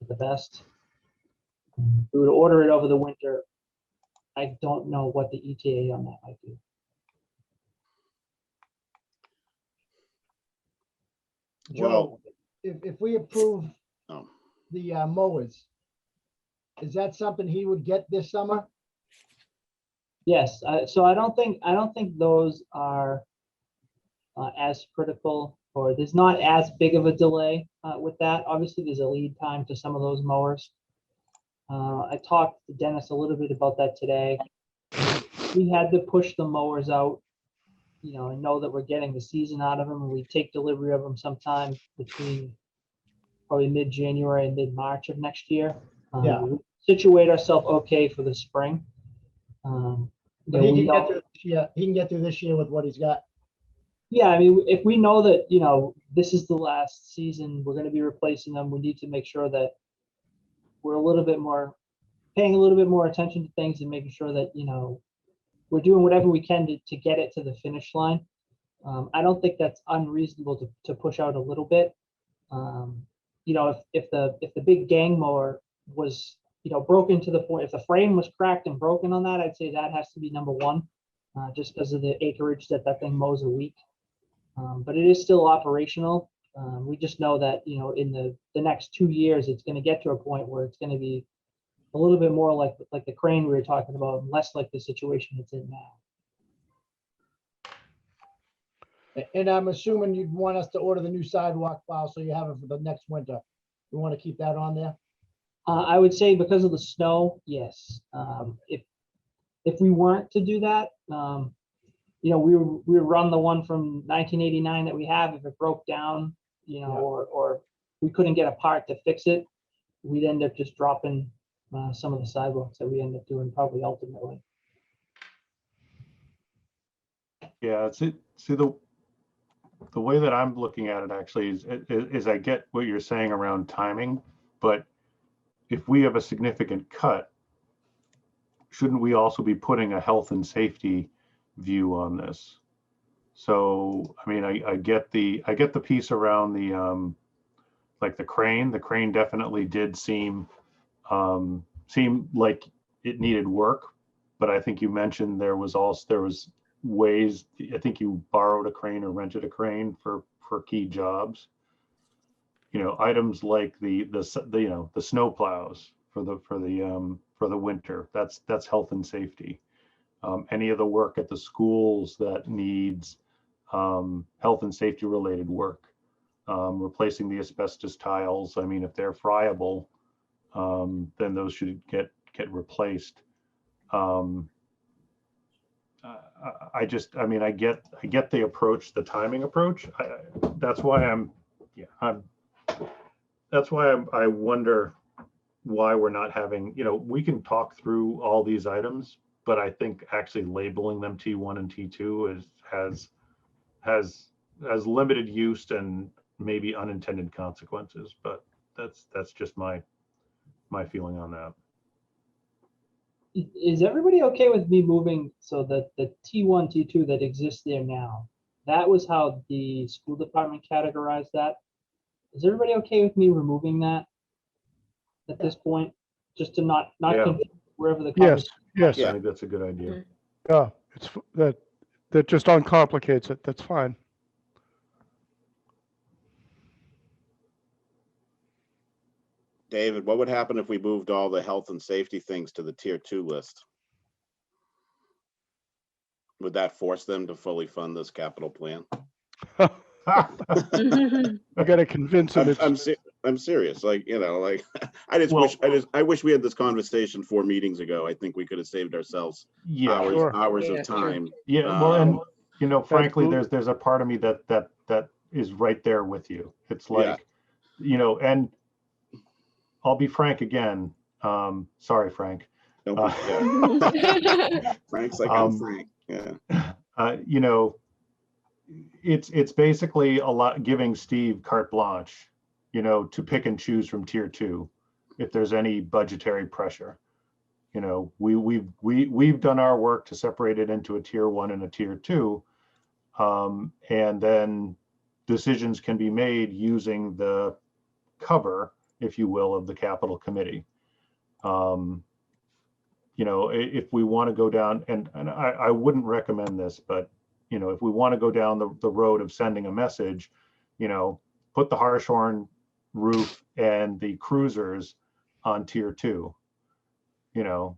Speaker 7: at the best. If we would order it over the winter, I don't know what the ETA on that might be.
Speaker 2: Joe, if we approve
Speaker 3: Oh.
Speaker 2: the mowers, is that something he would get this summer?
Speaker 7: Yes, so I don't think those are as critical, or there's not as big of a delay with that. Obviously, there's a lead time to some of those mowers. I talked to Dennis a little bit about that today. We had to push the mowers out, and know that we're getting the season out of them, and we take delivery of them sometime between probably mid-January and mid-March of next year.
Speaker 2: Yeah.
Speaker 7: We situate ourselves okay for the spring.
Speaker 2: But he can get through this year. He can get through this year with what he's got.
Speaker 7: Yeah, I mean, if we know that, this is the last season, we're going to be replacing them, we need to make sure that we're paying a little bit more attention to things and making sure that, we're doing whatever we can to get it to the finish line. I don't think that's unreasonable to push out a little bit. If the big gang mower was, broken to the point, if the frame was cracked and broken on that, I'd say that has to be number 1, just because of the acreage that thing mows a week. But it is still operational. We just know that, in the next 2 years, it's going to get to a point where it's going to be a little bit more like the crane we were talking about, and less like the situation it's in now.
Speaker 2: And I'm assuming you'd want us to order the new sidewalk plow so you have it for the next winter. You want to keep that on there?
Speaker 7: I would say because of the snow, yes. If we weren't to do that, we would run the one from 1989 that we have. If it broke down, you know,
Speaker 2: Yeah.
Speaker 7: or we couldn't get a part to fix it, we'd end up just dropping some of the sidewalks that we end up doing probably ultimately.
Speaker 5: Yeah, see, the way that I'm looking at it actually is I get what you're saying around timing, but if we have a significant cut, shouldn't we also be putting a health and safety view on this? So, I mean, I get the piece around the, like the crane. The crane definitely did seem like it needed work, but I think you mentioned there was ways, I think you borrowed a crane or rented a crane for key jobs. You know, items like the you know, the snow plows for the winter, that's health and safety. Any of the work at the schools that needs health and safety related work, replacing the asbestos tiles. I mean, if they're friable, then those should get replaced. I mean, I get the approach, the timing approach. That's why I wonder why we're not having, you know, we can talk through all these items, but I think actually labeling them T1 and T2 has limited use and maybe unintended consequences, but that's just my feeling on that.
Speaker 7: Is everybody okay with me moving so that the T1, T2 that exists there now, that was how the school department categorized that? Is everybody okay with me removing that at this point? Just to not
Speaker 5: Yeah.
Speaker 7: confuse wherever the
Speaker 4: Yes,
Speaker 7: conversation.
Speaker 4: yes,
Speaker 5: I think that's a good idea.
Speaker 4: yeah, it's, that just uncomplicates it, that's fine.
Speaker 3: David, what would happen if we moved all the health and safety things to the tier 2 list? Would that force them to fully fund this capital plan?
Speaker 4: I gotta convince them
Speaker 3: I'm serious. Like, you know, like I wish we had this conversation 4 meetings ago. I think we could have saved ourselves
Speaker 5: Yeah,
Speaker 3: hours
Speaker 9: Yeah,
Speaker 3: of
Speaker 9: sure.
Speaker 3: time.
Speaker 5: yeah. Well, and you know, frankly,
Speaker 4: Absolutely.
Speaker 5: there's a part of me that is right there with you. It's like, you know, and I'll be frank again. Sorry, Frank.
Speaker 3: Don't be, yeah. Frank's like, I'm Frank. Yeah.
Speaker 5: You know, it's basically a lot giving Steve carte blanche, you know, to pick and choose from tier 2 if there's any budgetary pressure. You know, we've done our work to separate it into a tier 1 and a tier 2, and then decisions can be made using the cover, if you will, of the capital committee. You know, if we want to go down, and I wouldn't recommend this, but you know, if we want to go down the road of sending a message, you know, put the Harshorn roof and the cruisers on tier 2, you know,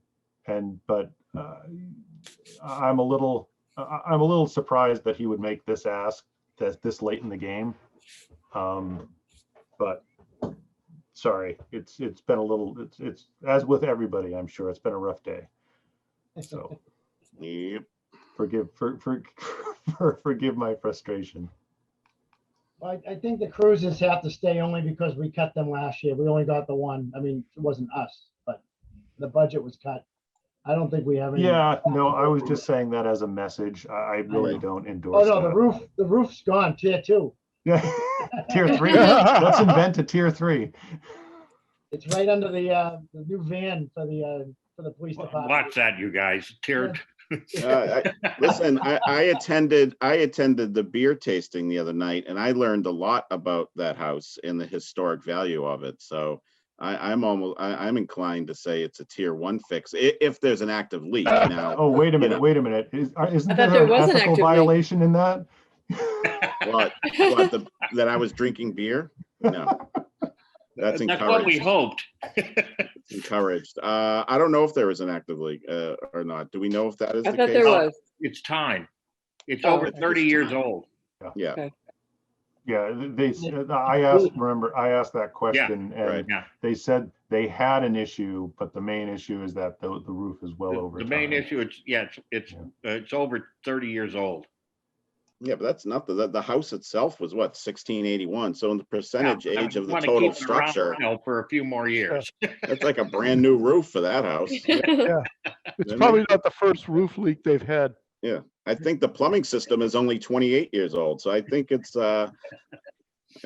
Speaker 5: but I'm a little surprised that he would make this ask this late in the game. But sorry, it's been a little, it's as with everybody, I'm sure it's been a rough day. So
Speaker 3: Yep.
Speaker 5: forgive my frustration.
Speaker 2: I think the cruises have to stay only because we cut them last year. We only got the one. I mean, it wasn't us, but the budget was cut. I don't think we have any.
Speaker 5: Yeah, no, I was just saying that as a message. I really
Speaker 3: Right.
Speaker 5: don't
Speaker 2: Oh,
Speaker 5: endorse
Speaker 2: no,
Speaker 5: that.
Speaker 2: the roof's gone, tier 2.
Speaker 5: Yeah, tier 3. Let's invent a tier 3.
Speaker 2: It's right under the new van for the police department.
Speaker 8: Watch that, you guys. Tiered.
Speaker 3: Listen, I attended the beer tasting the other night, and I learned a lot about that house and the historic value of it. So I'm inclined to say it's a tier 1 fix if there's an active leak. Now,
Speaker 5: Oh, wait a minute,
Speaker 3: know.
Speaker 5: wait a minute. Isn't
Speaker 9: I thought
Speaker 5: there
Speaker 9: there
Speaker 5: an
Speaker 9: was an
Speaker 5: ethical
Speaker 9: active leak.
Speaker 5: violation in that?
Speaker 3: That I was drinking beer? No. That's
Speaker 8: That's what we
Speaker 3: encouraged.
Speaker 8: hoped.
Speaker 3: It's encouraged. I don't know if there was an active leak or not. Do we know if that is
Speaker 9: I
Speaker 3: the
Speaker 9: thought
Speaker 3: case?
Speaker 9: there was.
Speaker 8: It's time. It's
Speaker 9: Oh,
Speaker 8: over
Speaker 9: okay.
Speaker 8: 30
Speaker 3: It's
Speaker 8: years
Speaker 3: time.
Speaker 8: old.
Speaker 3: Yeah.
Speaker 9: Okay.
Speaker 5: Yeah, I asked that question, and
Speaker 3: Right.
Speaker 8: Yeah.
Speaker 5: they said they had an issue, but the main issue is that the roof is well over
Speaker 8: The
Speaker 5: time.
Speaker 8: main issue, it's over 30 years old.
Speaker 3: Yeah, but that's not the house itself was what, 1681. So in the percentage
Speaker 8: Yeah, I
Speaker 3: age of the
Speaker 8: wanna
Speaker 3: total
Speaker 8: keep it around,
Speaker 3: structure,
Speaker 8: you know, for a few more years.
Speaker 3: that's like a brand new roof for that house.
Speaker 4: It's
Speaker 3: That
Speaker 4: probably
Speaker 3: might-
Speaker 4: not the first roof leak they've had.
Speaker 3: Yeah, I think the plumbing system is only 28 years old, so I think it's I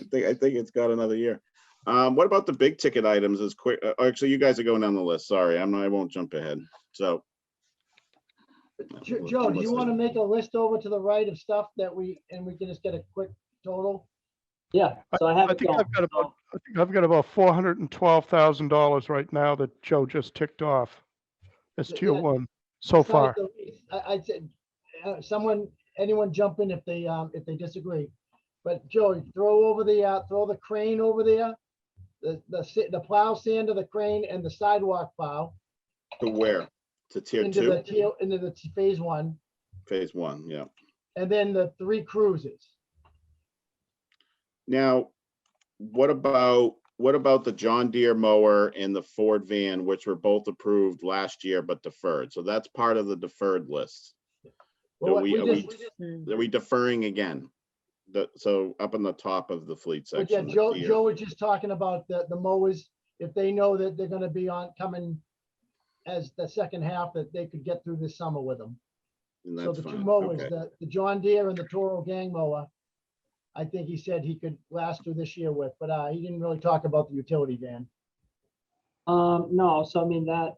Speaker 3: think it's got another year. What about the big ticket items is quick? Actually, you guys are going down the list. Sorry, I won't jump ahead. So
Speaker 2: Joe, do you want to make a list over to the right of stuff that we can just get a quick total?
Speaker 7: Yeah, so I have
Speaker 4: I
Speaker 7: it
Speaker 4: think
Speaker 7: going.
Speaker 4: I've got
Speaker 7: So-
Speaker 4: about, I think I've got about $412,000 right now that Joe just ticked off as tier
Speaker 2: Yeah,
Speaker 4: one so
Speaker 2: it's not
Speaker 4: far.
Speaker 2: the least. I'd say, anyone jump in if they disagree. But Joe, throw the crane over there, the plow sander, the crane, and the sidewalk plow
Speaker 3: to where? To tier
Speaker 2: into
Speaker 3: two,
Speaker 2: into the phase one,
Speaker 3: phase one, yeah.
Speaker 2: and then the 3 cruises.
Speaker 3: Now, what about the John Deere mower and the Ford van, which were both approved last year but deferred? So that's part of the deferred list.
Speaker 2: Well,
Speaker 3: Are
Speaker 9: Mm.
Speaker 3: we deferring again? So up on the top of the fleet
Speaker 2: But yeah,
Speaker 3: section. the
Speaker 2: Joe
Speaker 3: Deere.
Speaker 2: was just talking about the mowers, if they know that they're gonna be coming as the second half, that they could get through this summer with them.
Speaker 3: And
Speaker 2: So
Speaker 3: that's
Speaker 2: the 2
Speaker 3: fine.
Speaker 2: mowers,
Speaker 3: Okay.
Speaker 2: the John Deere and the Toro gang mower, I think he said he could last through this year with, but he didn't really talk about the utility van.
Speaker 7: No, so I mean, that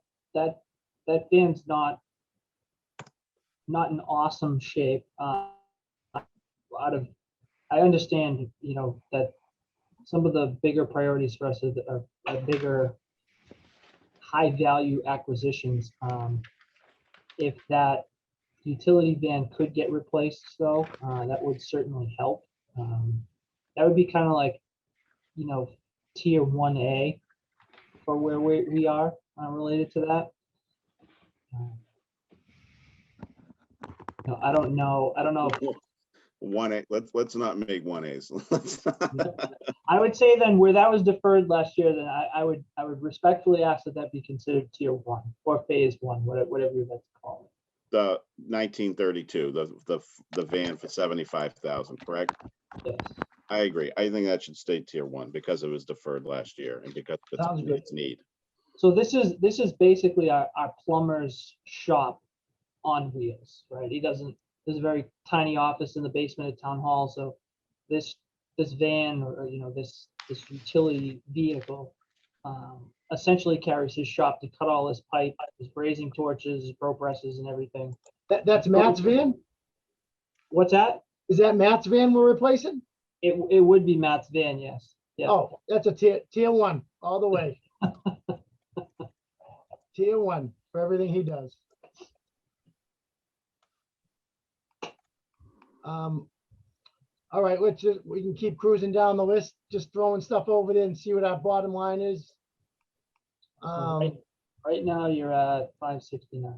Speaker 7: van's not in awesome shape. I understand, you know, that some of the bigger priorities for us are bigger, high value acquisitions. If that utility van could get replaced though, that would certainly help. That would be kind of like, you know, tier 1A for where we are related to that. I don't know if
Speaker 3: 1A, let's not make 1As. Let's not-
Speaker 7: I would say then where that was deferred last year, then I would respectfully ask that be considered tier 1 or phase 1, whatever you'd like to call it.
Speaker 3: The 1932, the van for 75,000, correct?
Speaker 7: Yes.
Speaker 3: I agree. I think that should stay tier 1 because it was deferred last year and because
Speaker 2: Sounds good.
Speaker 3: it's need.
Speaker 7: So this is basically our plumber's shop on wheels, right? There's a very tiny office in the basement of town hall. So this van or you know, this utility vehicle essentially carries his shop to cut all his pipe, his brazing torches, his pro presses and everything.
Speaker 2: That's Matt's van?
Speaker 7: What's that?
Speaker 2: Is that Matt's van we're replacing?
Speaker 7: It would be Matt's van, yes. Yeah.
Speaker 2: Oh, that's a tier 1 all the way. Tier 1 for everything he does. All right, we can keep cruising down the list, just throwing stuff over there and see what our bottom line is.
Speaker 7: Right now you're at 569.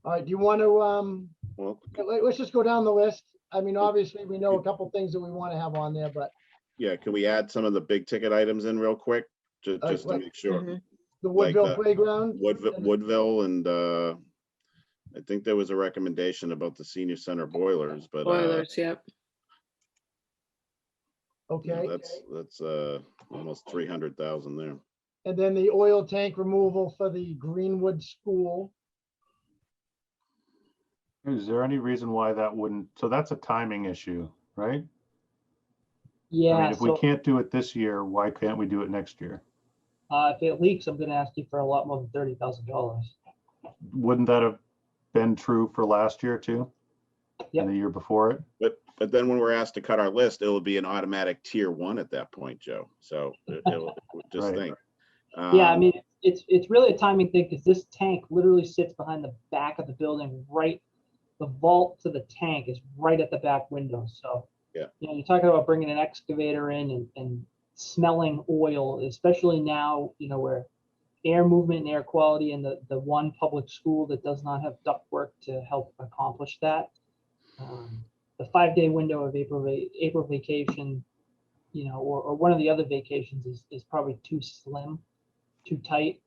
Speaker 2: All right, do you want to,
Speaker 3: Well,
Speaker 2: let's just go down the list. I mean, obviously, we know a couple things that we want to have on there, but
Speaker 3: yeah, can we add some of the big ticket items in real quick? Just to
Speaker 2: like-
Speaker 3: make sure.
Speaker 9: Mhm.
Speaker 2: the
Speaker 3: Like
Speaker 2: Woodville Playground.
Speaker 3: Woodville and I think there was a recommendation about the senior center boilers, but
Speaker 9: Boilers, yep.
Speaker 2: Okay,
Speaker 3: that's almost 300,000 there.
Speaker 2: and then the oil tank removal for the Greenwood School.
Speaker 5: Is there any reason why that wouldn't, so that's a timing issue, right? I
Speaker 7: Yeah,
Speaker 5: mean, if we
Speaker 7: so
Speaker 5: can't do it this year, why can't we do it next year?
Speaker 7: if it leaks, I'm gonna ask you for a lot more than $30,000.
Speaker 5: Wouldn't that have been true for last year too?
Speaker 7: Yep.
Speaker 5: And the year before it?
Speaker 3: But then when we're asked to cut our list, it'll be an automatic tier 1 at that point, Joe. So it'll just
Speaker 5: Right.
Speaker 3: think.
Speaker 7: Yeah, I mean, it's really a timing thing because this tank literally sits behind the back of the building, right? The vault to the tank is right at the back window. So,
Speaker 3: Yeah.
Speaker 7: you know, you're talking about bringing an excavator in and smelling oil, especially now, you know, where air movement and air quality in the one public school that does not have ductwork to help accomplish that. The 5-day window of April vacation, you know, or one of the other vacations is probably too slim, too tight.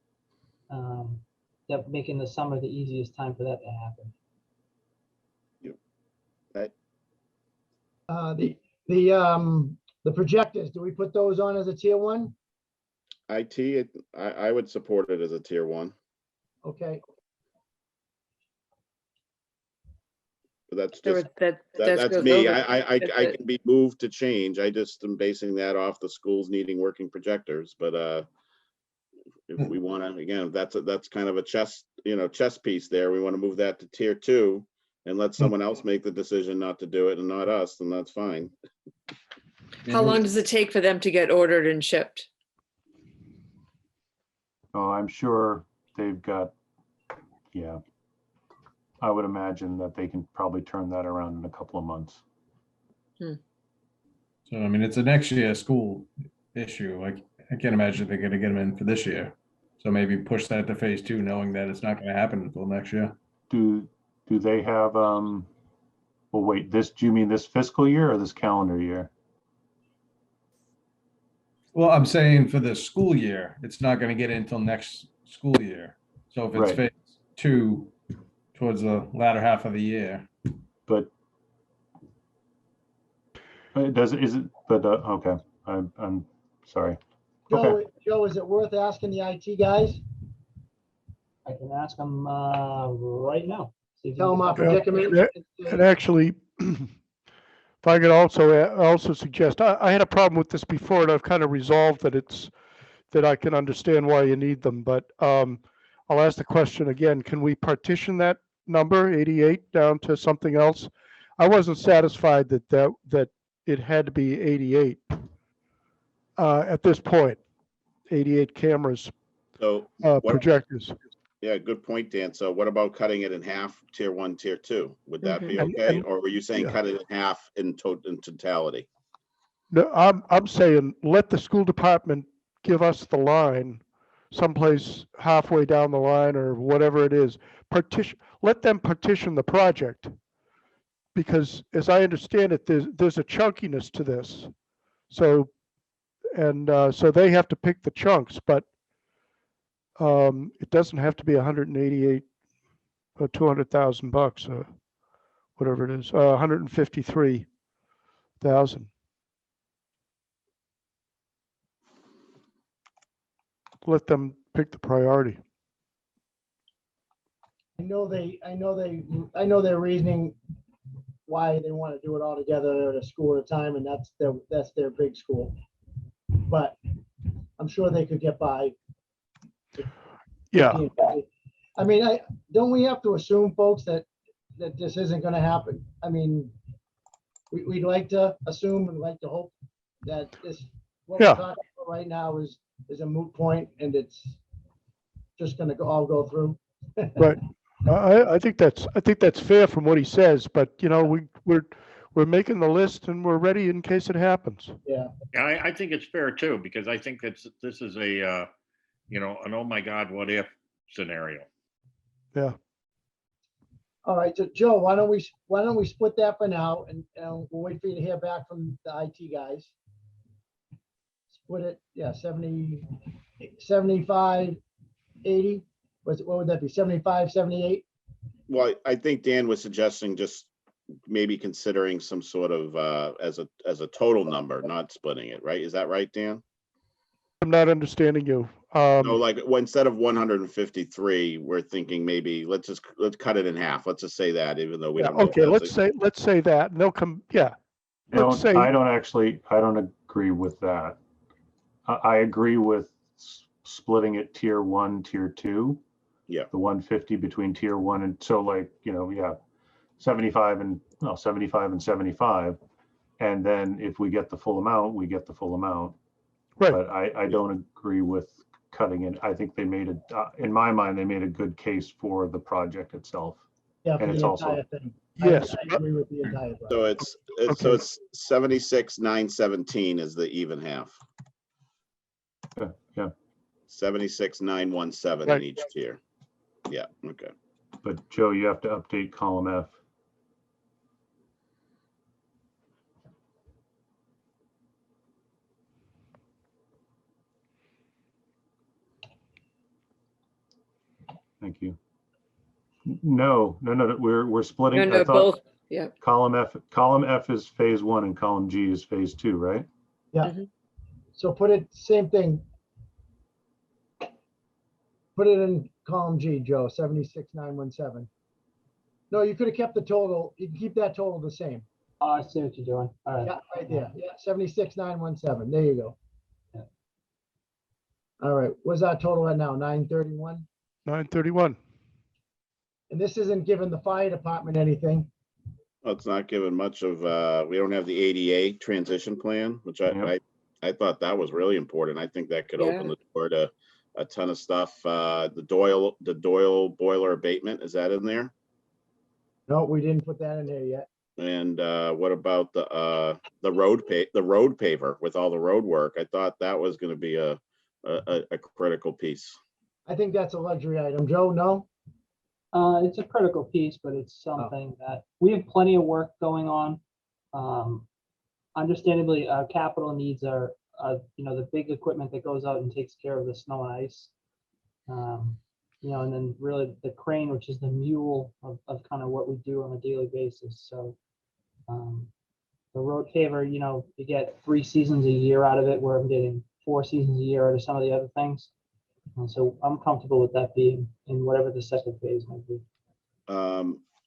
Speaker 7: That making the summer the easiest time for that to happen.
Speaker 2: The projectors, do we put those on as a tier one?
Speaker 3: IT, I would support it as a tier one,
Speaker 2: Okay,
Speaker 3: but that's
Speaker 9: There
Speaker 3: just,
Speaker 9: was- that
Speaker 3: that's
Speaker 9: goes
Speaker 3: me.
Speaker 9: over.
Speaker 3: I
Speaker 9: That's it.
Speaker 3: can be moved to change. I just am basing that off the schools needing working projectors, but, if we want to, again, that's kind of a chess piece there. We want to move that to tier two and let someone else make the decision not to do it and not us, then that's fine.
Speaker 9: How long does it take for them to get ordered and shipped?
Speaker 5: Oh, I'm sure they've got, yeah. I would imagine that they can probably turn that around in a couple of months.
Speaker 11: So, I mean, it's a next year school issue. I can't imagine they're gonna get them in for this year. So maybe push that to phase two, knowing that it's not gonna happen until next year.
Speaker 5: Do they have, well, wait, do you mean this fiscal year or this calendar year?
Speaker 11: Well, I'm saying for the school year, it's not gonna get in until next school year. So if it's
Speaker 5: Right.
Speaker 11: phase two towards the latter half of the year.
Speaker 5: But okay, I'm sorry. Okay.
Speaker 2: Joe, is it worth asking the IT guys?
Speaker 7: I can ask them right now. See if
Speaker 2: Tell them
Speaker 7: we
Speaker 2: our
Speaker 7: can-
Speaker 2: predicament.
Speaker 4: And actually, if I could also suggest, I had a problem with this before and I've kind of resolved that I can understand why you need them, but I'll ask the question again. Can we partition that number 88 down to something else? I wasn't satisfied that it had to be 88 at this point, 88 cameras,
Speaker 3: So, what-
Speaker 4: projectors.
Speaker 3: yeah, good point, Dan. So what about cutting it in half, tier one, tier two? Would that be
Speaker 4: Mhm.
Speaker 3: okay?
Speaker 4: And-
Speaker 3: Or were you saying
Speaker 4: yeah.
Speaker 3: cut it in half in totality?
Speaker 4: No, I'm saying let the school department give us the line someplace halfway down the line or whatever it is. Let them partition the project. Because as I understand it, there's a chunkiness to this. So, so they have to pick the chunks, but it doesn't have to be 188 or $200,000 or whatever it is, 153,000. Let them pick the priority.
Speaker 2: I know their reasoning why they want to do it all together at a school at a time, and that's their big school. But I'm sure they could get by.
Speaker 4: Yeah,
Speaker 2: I mean, don't we have to assume, folks, that this isn't gonna happen? I mean, we'd like to assume and like to hope that what we're
Speaker 4: Yeah.
Speaker 2: talking about right now is a moot point and it's just gonna all go through.
Speaker 4: right. I think that's fair from what he says, but we're making the list and we're ready in case it happens.
Speaker 2: Yeah.
Speaker 8: Yeah, I think it's fair too, because I think this is a, an oh my God, what if scenario.
Speaker 4: Yeah.
Speaker 2: All right, so Joe, why don't we split that for now and we'll wait for you to hear back from the IT guys. Split it, yeah, 70, 75, 80. What would that be? 75, 78?
Speaker 3: Well, I think Dan was suggesting just maybe considering some sort of, as a total number, not splitting it, right? Is that right, Dan?
Speaker 4: I'm not understanding you.
Speaker 3: No, like, well, instead of 153, we're thinking maybe let's cut it in half. Let's just say that, even though we
Speaker 4: Yeah,
Speaker 3: don't know. if
Speaker 4: okay,
Speaker 3: that's
Speaker 4: let's say that, and they'll come, yeah. Let's say,
Speaker 5: I don't agree with that. I agree with splitting it tier one, tier two.
Speaker 3: Yeah.
Speaker 5: The 150 between tier one and so 75 and 75. And then if we get the full amount, we get the full amount.
Speaker 4: right,
Speaker 5: But I don't agree with cutting it. I think in my mind, they made a good case for the project itself.
Speaker 2: Yeah, for
Speaker 5: And it's
Speaker 2: the
Speaker 5: also-
Speaker 2: entire thing.
Speaker 4: yes,
Speaker 2: I agree with the entire.
Speaker 3: So
Speaker 2: project.
Speaker 3: it's 76,917 is the even half.
Speaker 5: Yeah.
Speaker 3: 76,917 in
Speaker 4: Right.
Speaker 3: each tier. Yeah, okay.
Speaker 5: But Joe, you have to update column F. Thank you. No, we're splitting.
Speaker 9: No,
Speaker 5: I thought-
Speaker 9: both, Yep.
Speaker 5: Column F is phase 1 and column G is phase 2, right?
Speaker 2: So put it, same thing. Put it in column G, Joe, 76,917. No, you could have kept the total. You can keep that total the same.
Speaker 7: Oh, I see what you're doing. All right.
Speaker 2: Yeah, right there. Yeah, 76,917. There you go.
Speaker 7: Yeah.
Speaker 2: All right. What's our total at now? 931?
Speaker 4: 931.
Speaker 2: And this isn't giving the fire department anything.
Speaker 3: Well, it's not given much of, we don't have the ADA transition plan, which I thought that was really important. I think that could open the door to a ton of stuff. The Doyle boiler abatement, is that in there?
Speaker 2: No, we didn't put that in there yet.
Speaker 3: And what about the road paver with all the road work? I thought that was going to be a critical piece.
Speaker 2: I think that's a luxury item. Joe, no?
Speaker 7: It's a critical piece, but it's something that we have plenty of work going on. Understandably, our capital needs are, the big equipment that goes out and takes care of the snow and ice. And then really the crane, which is the mule of kind of what we do on a daily basis. So the road paver, you get 3 seasons a year out of it, where I'm getting 4 seasons a year out of some of the other things. And so I'm comfortable with that being in whatever the second phase might be.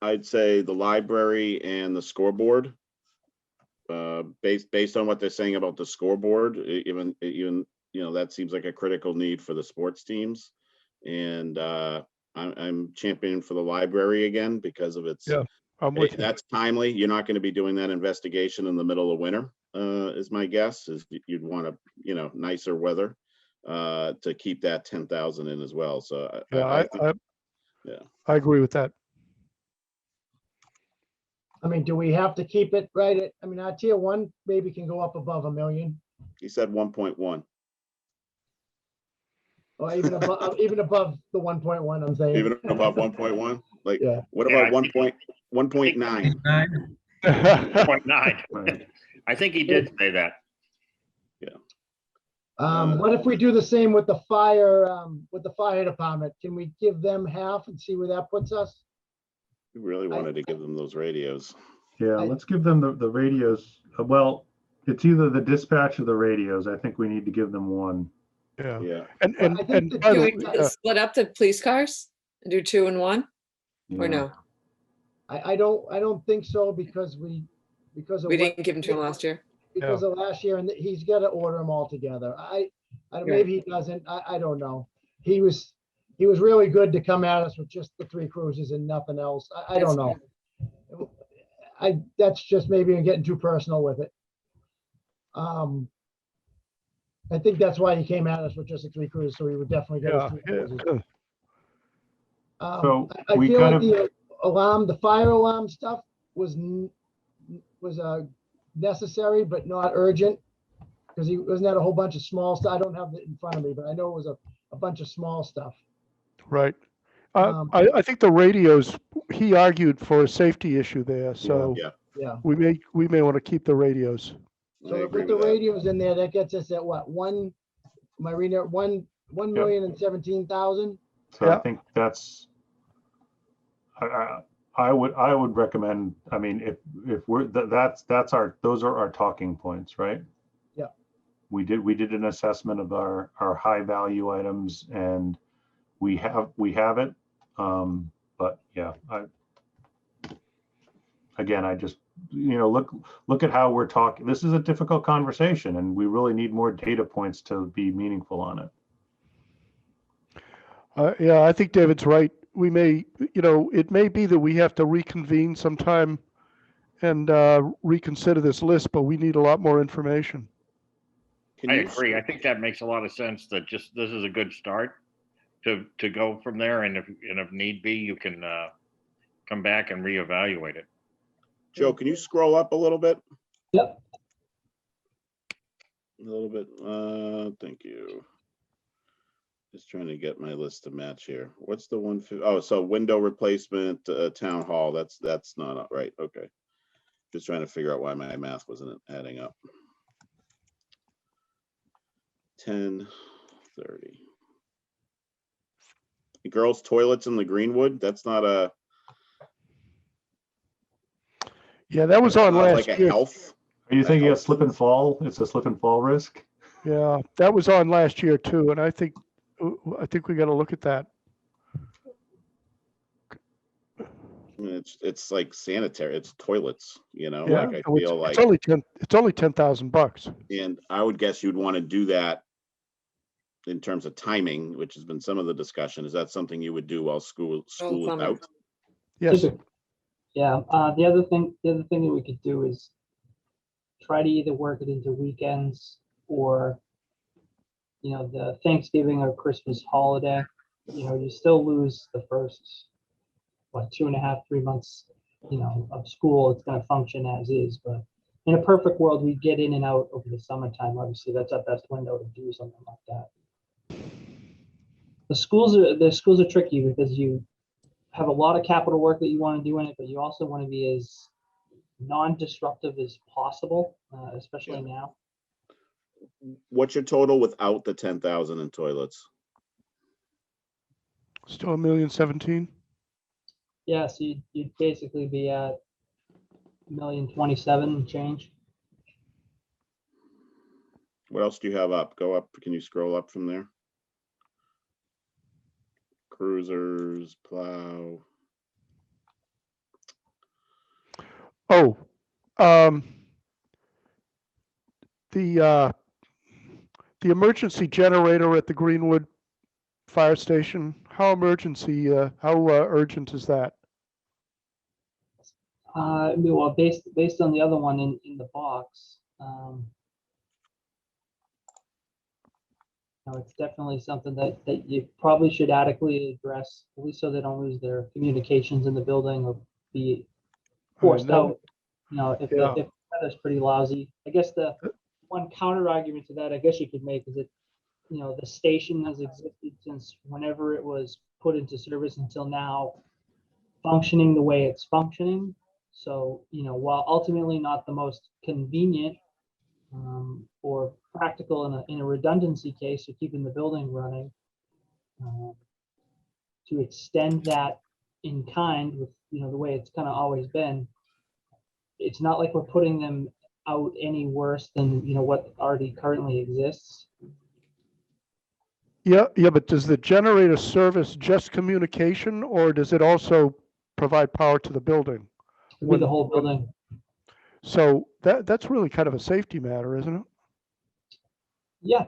Speaker 3: I'd say the library and the scoreboard. Based on what they're saying about the scoreboard, even that seems like a critical need for the sports teams. And I'm championing for the library again because of its.
Speaker 4: Yeah, I'm with you.
Speaker 3: That's timely. You're not going to be doing that investigation in the middle of winter, is my guess. Is you'd want to, nicer weather to keep that 10,000 in as well. So
Speaker 4: I agree with that.
Speaker 2: I mean, do we have to keep it right at, our tier 1 maybe can go up above $1 million.
Speaker 3: He said 1.1.
Speaker 2: Or even above, even above the 1.1, I'm saying.
Speaker 3: Even above 1.1? Like,
Speaker 2: Yeah.
Speaker 3: what about 1.9?
Speaker 8: 0.9. I think he did say that.
Speaker 2: What if we do the same with the fire department? Can we give them half and see where that puts us?
Speaker 3: We really wanted to give them those radios.
Speaker 5: Yeah, let's give them the radios. Well, it's either the dispatch or the radios. I think we need to give them one.
Speaker 3: Yeah.
Speaker 2: I think
Speaker 4: And
Speaker 2: that-
Speaker 4: by the
Speaker 9: Can
Speaker 4: way,
Speaker 9: we split up the police cars and do 2 and 1 or
Speaker 5: Yeah.
Speaker 9: no?
Speaker 2: I don't think so because of
Speaker 9: We
Speaker 2: what-
Speaker 9: didn't give them to him last year.
Speaker 2: because of last year, and he's got to order them all together. I
Speaker 9: Right.
Speaker 2: maybe he doesn't. I don't know. He was really good to come at us with just the 3 cruises and nothing else. I don't know. That's just maybe I'm getting too personal with it. I think that's why he came at us with just the 3 cruises, so he would definitely get us 3 cruises.
Speaker 5: So
Speaker 2: I
Speaker 5: we
Speaker 2: feel
Speaker 5: kind
Speaker 2: like the fire alarm stuff was necessary, but not urgent. Because he wasn't that a whole bunch of small stuff. I don't have it in front of me, but I know it was a bunch of small stuff.
Speaker 4: right. I think the radios, he argued for a safety issue there, so
Speaker 2: Yeah.
Speaker 4: we may want to keep the radios.
Speaker 3: I
Speaker 2: So
Speaker 3: agree
Speaker 2: with the
Speaker 3: with that.
Speaker 2: radios in there, that gets us at what? Am I reading it? 1,017,000?
Speaker 5: So I think that's, I would recommend, if we're, those are our talking points, right?
Speaker 2: Yeah.
Speaker 5: We did an assessment of our high value items, and we have it. But yeah, I just, look at how we're talking. This is a difficult conversation, and we really need more data points to be meaningful on it.
Speaker 4: Yeah, I think David's right. We may, it may be that we have to reconvene sometime and reconsider this list, but we need a lot more information.
Speaker 3: Can
Speaker 8: I
Speaker 3: you-
Speaker 8: agree. I think that makes a lot of sense, that just, this is a good start to go from there. And if need be, you can come back and reevaluate it.
Speaker 3: Joe, can you scroll up a little bit?
Speaker 7: Yep.
Speaker 3: A little bit. Thank you. Just trying to get my list to match here. What's the one? Oh, so window replacement, town hall. That's not right. Okay. Just trying to figure out why my math wasn't adding up. 10:30. Girls' toilets in the Greenwood. That's not a.
Speaker 4: Yeah, that was on
Speaker 3: Like
Speaker 4: last
Speaker 3: a
Speaker 4: year.
Speaker 3: health.
Speaker 5: Are you thinking a slip and fall? It's a slip and fall risk?
Speaker 4: Yeah, that was on last year too, and I think we got to look at that.
Speaker 3: I mean, it's like sanitary, it's toilets,
Speaker 4: Yeah,
Speaker 3: like I
Speaker 4: so
Speaker 3: feel like,
Speaker 4: it's only $10,000.
Speaker 3: and I would guess you'd want to do that in terms of timing, which has been some of the discussion. Is that something you would do while school is
Speaker 9: summer.
Speaker 3: out?
Speaker 4: Yes.
Speaker 7: Yeah, the other thing that we could do is try to either work it into weekends or, the Thanksgiving or Christmas holiday. You still lose the first, 2.5, 3 months, of school. It's gonna function as is, but in a perfect world, we get in and out over the summertime. Obviously, that's our best window to do something like that. The schools are tricky because you have a lot of capital work that you want to do in it, but you also want to be as non-disruptive as possible, especially now.
Speaker 3: What's your total without the 10,000 in toilets?
Speaker 4: Still $1,017,000.
Speaker 7: Yeah, so you'd basically be at 1,027,000 change.
Speaker 3: What else do you have up? Go up. Can you scroll up from there? Cruisers, plow.
Speaker 4: Oh, the emergency generator at the Greenwood Fire Station. How urgent is that?
Speaker 7: Well, based on the other one in the box, it's definitely something that you probably should adequately address, at least so they don't lose their communications in the building or be forced out. If the weather's pretty lousy. I guess the one counter argument to that, I guess you could make, is that the station has existed since whenever it was put into service until now, functioning the way it's functioning. So, while ultimately not the most convenient or practical in a redundancy case of keeping the building running, to extend that in kind with, the way it's kind of always been, it's not like we're putting them out any worse than, what already currently exists.
Speaker 4: Yeah, but does the generator service just communication, or does it also provide power to the building?
Speaker 7: It'd be the whole building.
Speaker 4: So that's really kind of a safety matter, isn't it?
Speaker 7: Yeah,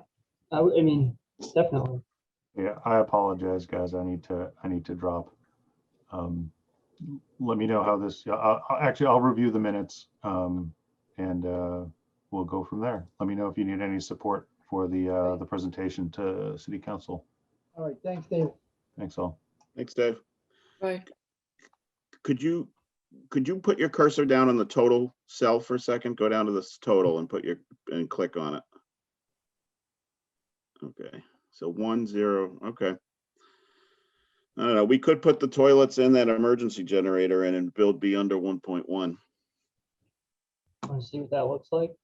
Speaker 7: I mean, definitely.
Speaker 5: Yeah, I apologize, guys. I need to drop. Let me know how this, I'll review the minutes, and we'll go from there. Let me know if you need any support for the presentation to City Council.
Speaker 2: All right, thanks, Dave.
Speaker 5: Thanks all.
Speaker 3: Thanks, Dave.
Speaker 9: Bye.
Speaker 3: Could you put your cursor down on the total cell for a second? Go down to this total and click on it. Okay, so 10, okay. I don't know, we could put the toilets in that emergency generator and build be under 1.1.
Speaker 7: Want to see what that looks like?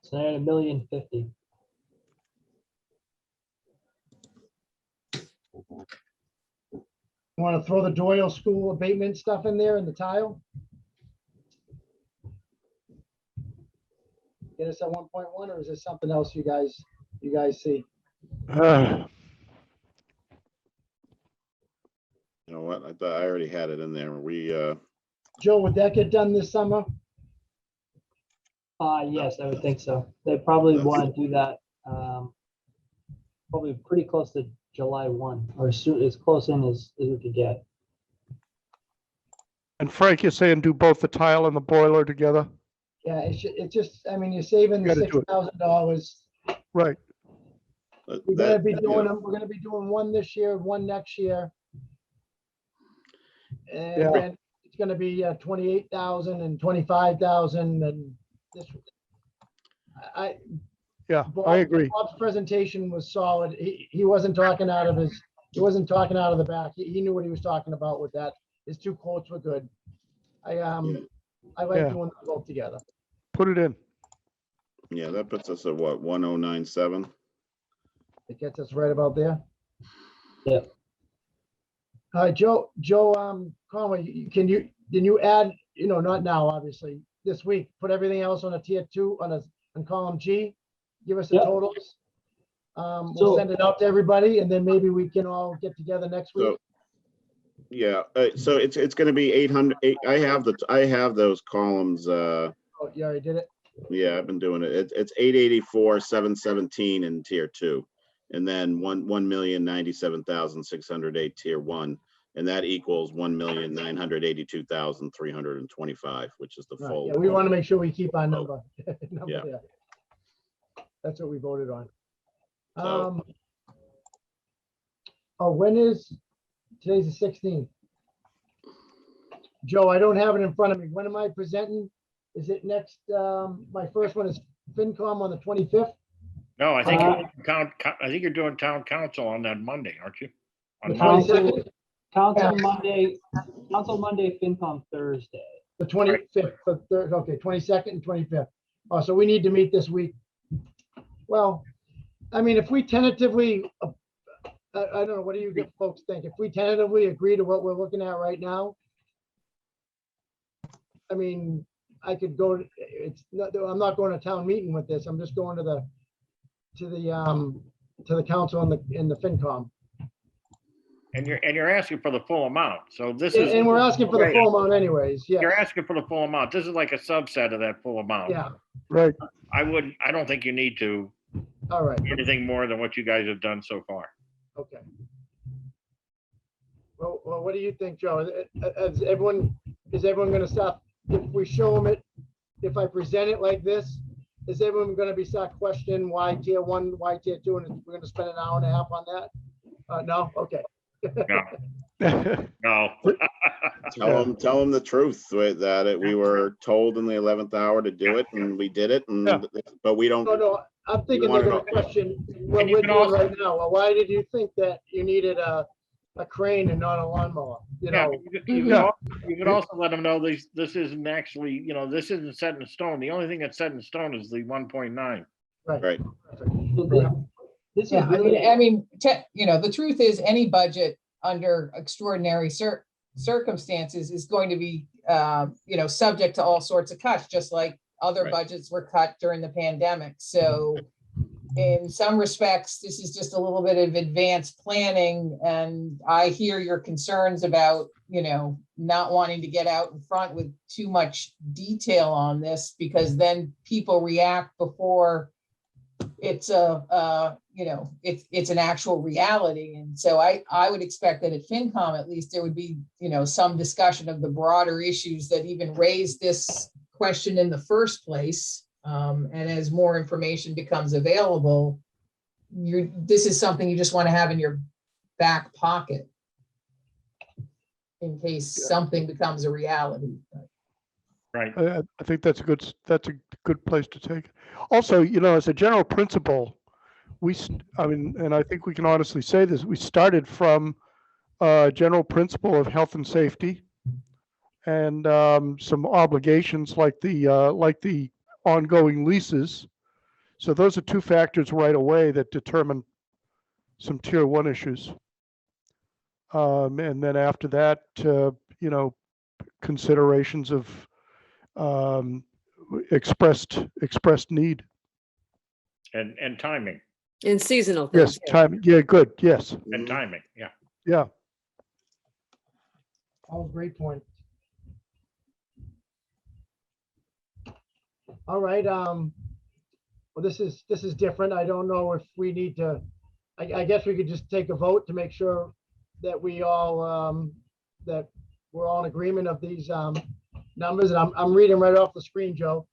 Speaker 7: So at 1,050,000.
Speaker 2: You want to throw the Doyle School abatement stuff in there in the tile? Get us at 1.1, or is there something else you guys see?
Speaker 3: You know what? I thought I already had it in there.
Speaker 2: Joe, would that get done this summer?
Speaker 7: Yes, I would think so. They probably want to do that probably pretty close to July 1, or as close in as we could get.
Speaker 4: And Frank, you're saying do both the tile and the boiler together?
Speaker 2: Yeah, it's just, I mean, you're saving the
Speaker 4: You gotta do it.
Speaker 2: $6,000.
Speaker 4: Right.
Speaker 2: We're gonna be doing them. We're gonna be doing one this year, one next year. And
Speaker 4: Yeah.
Speaker 2: then it's gonna be 28,000 and 25,000 and this.
Speaker 4: Yeah, I agree.
Speaker 2: Bob's presentation was solid. He wasn't talking out of the back. He knew what he was talking about with that. His two quotes were good. I like
Speaker 4: Yeah.
Speaker 2: doing them both together.
Speaker 4: Put it in.
Speaker 3: Yeah, that puts us at what, 1097?
Speaker 2: It gets us right about there.
Speaker 7: Yep.
Speaker 2: All right, Joe, Conway, can you add, not now, obviously, this week, put everything else on a tier 2 on column G, give us the
Speaker 7: Yep.
Speaker 2: totals. We'll
Speaker 7: So-
Speaker 2: send it out to everybody and then maybe we can all get together next week.
Speaker 3: So, yeah, so it's gonna be 800, I have those columns,
Speaker 2: Oh, you already did it?
Speaker 3: yeah, I've been doing it. It's 884, 717 in tier 2. And then 1,097,608 tier 1. And that equals 1,982,325, which is the
Speaker 2: Right,
Speaker 3: full.
Speaker 2: yeah, we want to make sure we keep our number.
Speaker 3: Yeah.
Speaker 2: There. That's what we voted on.
Speaker 3: So-
Speaker 2: Today's the 16th. Joe, I don't have it in front of me. When am I presenting? Is it next, my first one is FinCom on the 25th?
Speaker 8: No, I think you're doing town council on that Monday, aren't you? On
Speaker 2: The
Speaker 8: Monday.
Speaker 2: 22nd?
Speaker 7: Council Monday, FinCom Thursday.
Speaker 2: The 25th, okay, 22nd and 25th. Oh, so we need to meet this week. Well, I mean, if we tentatively, I don't know, what do you folks think? If we tentatively agree to what we're looking at right now, I mean, I could go, I'm not going to town meeting with this. I'm just going to the council in the FinCom.
Speaker 8: And you're asking for the full amount. So this is.
Speaker 2: And we're asking for the full amount anyways, yes.
Speaker 8: You're asking for the full amount. This is like a subset of that full amount.
Speaker 2: Yeah,
Speaker 4: Right.
Speaker 8: I don't think you need to
Speaker 2: all right,
Speaker 8: do anything more than what you guys have done so far.
Speaker 2: okay. Well, what do you think, Joe? Is everyone gonna stop, if we show them it, if I present it like this, is everyone gonna start questioning why tier 1, why tier 2, and we're gonna spend an hour and a half on that? No, okay.
Speaker 8: No.
Speaker 3: Tell them the truth, that we were told in the 11th hour to do it and we did it, but we don't.
Speaker 2: No, I'm thinking they're gonna question what
Speaker 8: And you
Speaker 2: we're
Speaker 8: can
Speaker 2: doing
Speaker 8: also-
Speaker 2: right now. Well, why did you think that you needed a crane and not a lawnmower?
Speaker 8: Yeah,
Speaker 2: know,
Speaker 8: you could also let them know this isn't actually, this isn't set in stone. The only thing that's set in stone is the 1.9.
Speaker 3: Right.
Speaker 7: This is
Speaker 6: Yeah,
Speaker 7: really,
Speaker 6: the truth is any budget under extraordinary circumstances is going to be, subject to all sorts of cuts, just like other
Speaker 3: Right.
Speaker 6: budgets were cut during the pandemic. So in some respects, this is just a little bit of advanced planning. And I hear your concerns about, not wanting to get out in front with too much detail on this, because then people react before it's it's an actual reality. And so I would expect that at FinCom, at least, there would be, some discussion of the broader issues that even raised this question in the first place. And as more information becomes available, this is something you just want to have in your back pocket in case something becomes a reality.
Speaker 8: Right.
Speaker 4: I think that's a good place to take it. Also, as a general principle, and I think we can honestly say this, we started from a general principle of health and safety and some obligations like the ongoing leases. So those are two factors right away that determine some tier 1 issues. And then after that, considerations of expressed need.
Speaker 8: And timing.
Speaker 9: In seasonal
Speaker 4: Yes,
Speaker 9: things.
Speaker 4: time. Yeah, good. Yes.
Speaker 8: And timing, yeah.
Speaker 4: Yeah.
Speaker 2: all great points. All right, well, this is different. I don't know if we need to, I guess we could just take a vote to make sure that we all, that we're all in agreement of these numbers. And I'm reading right off the screen, Joe.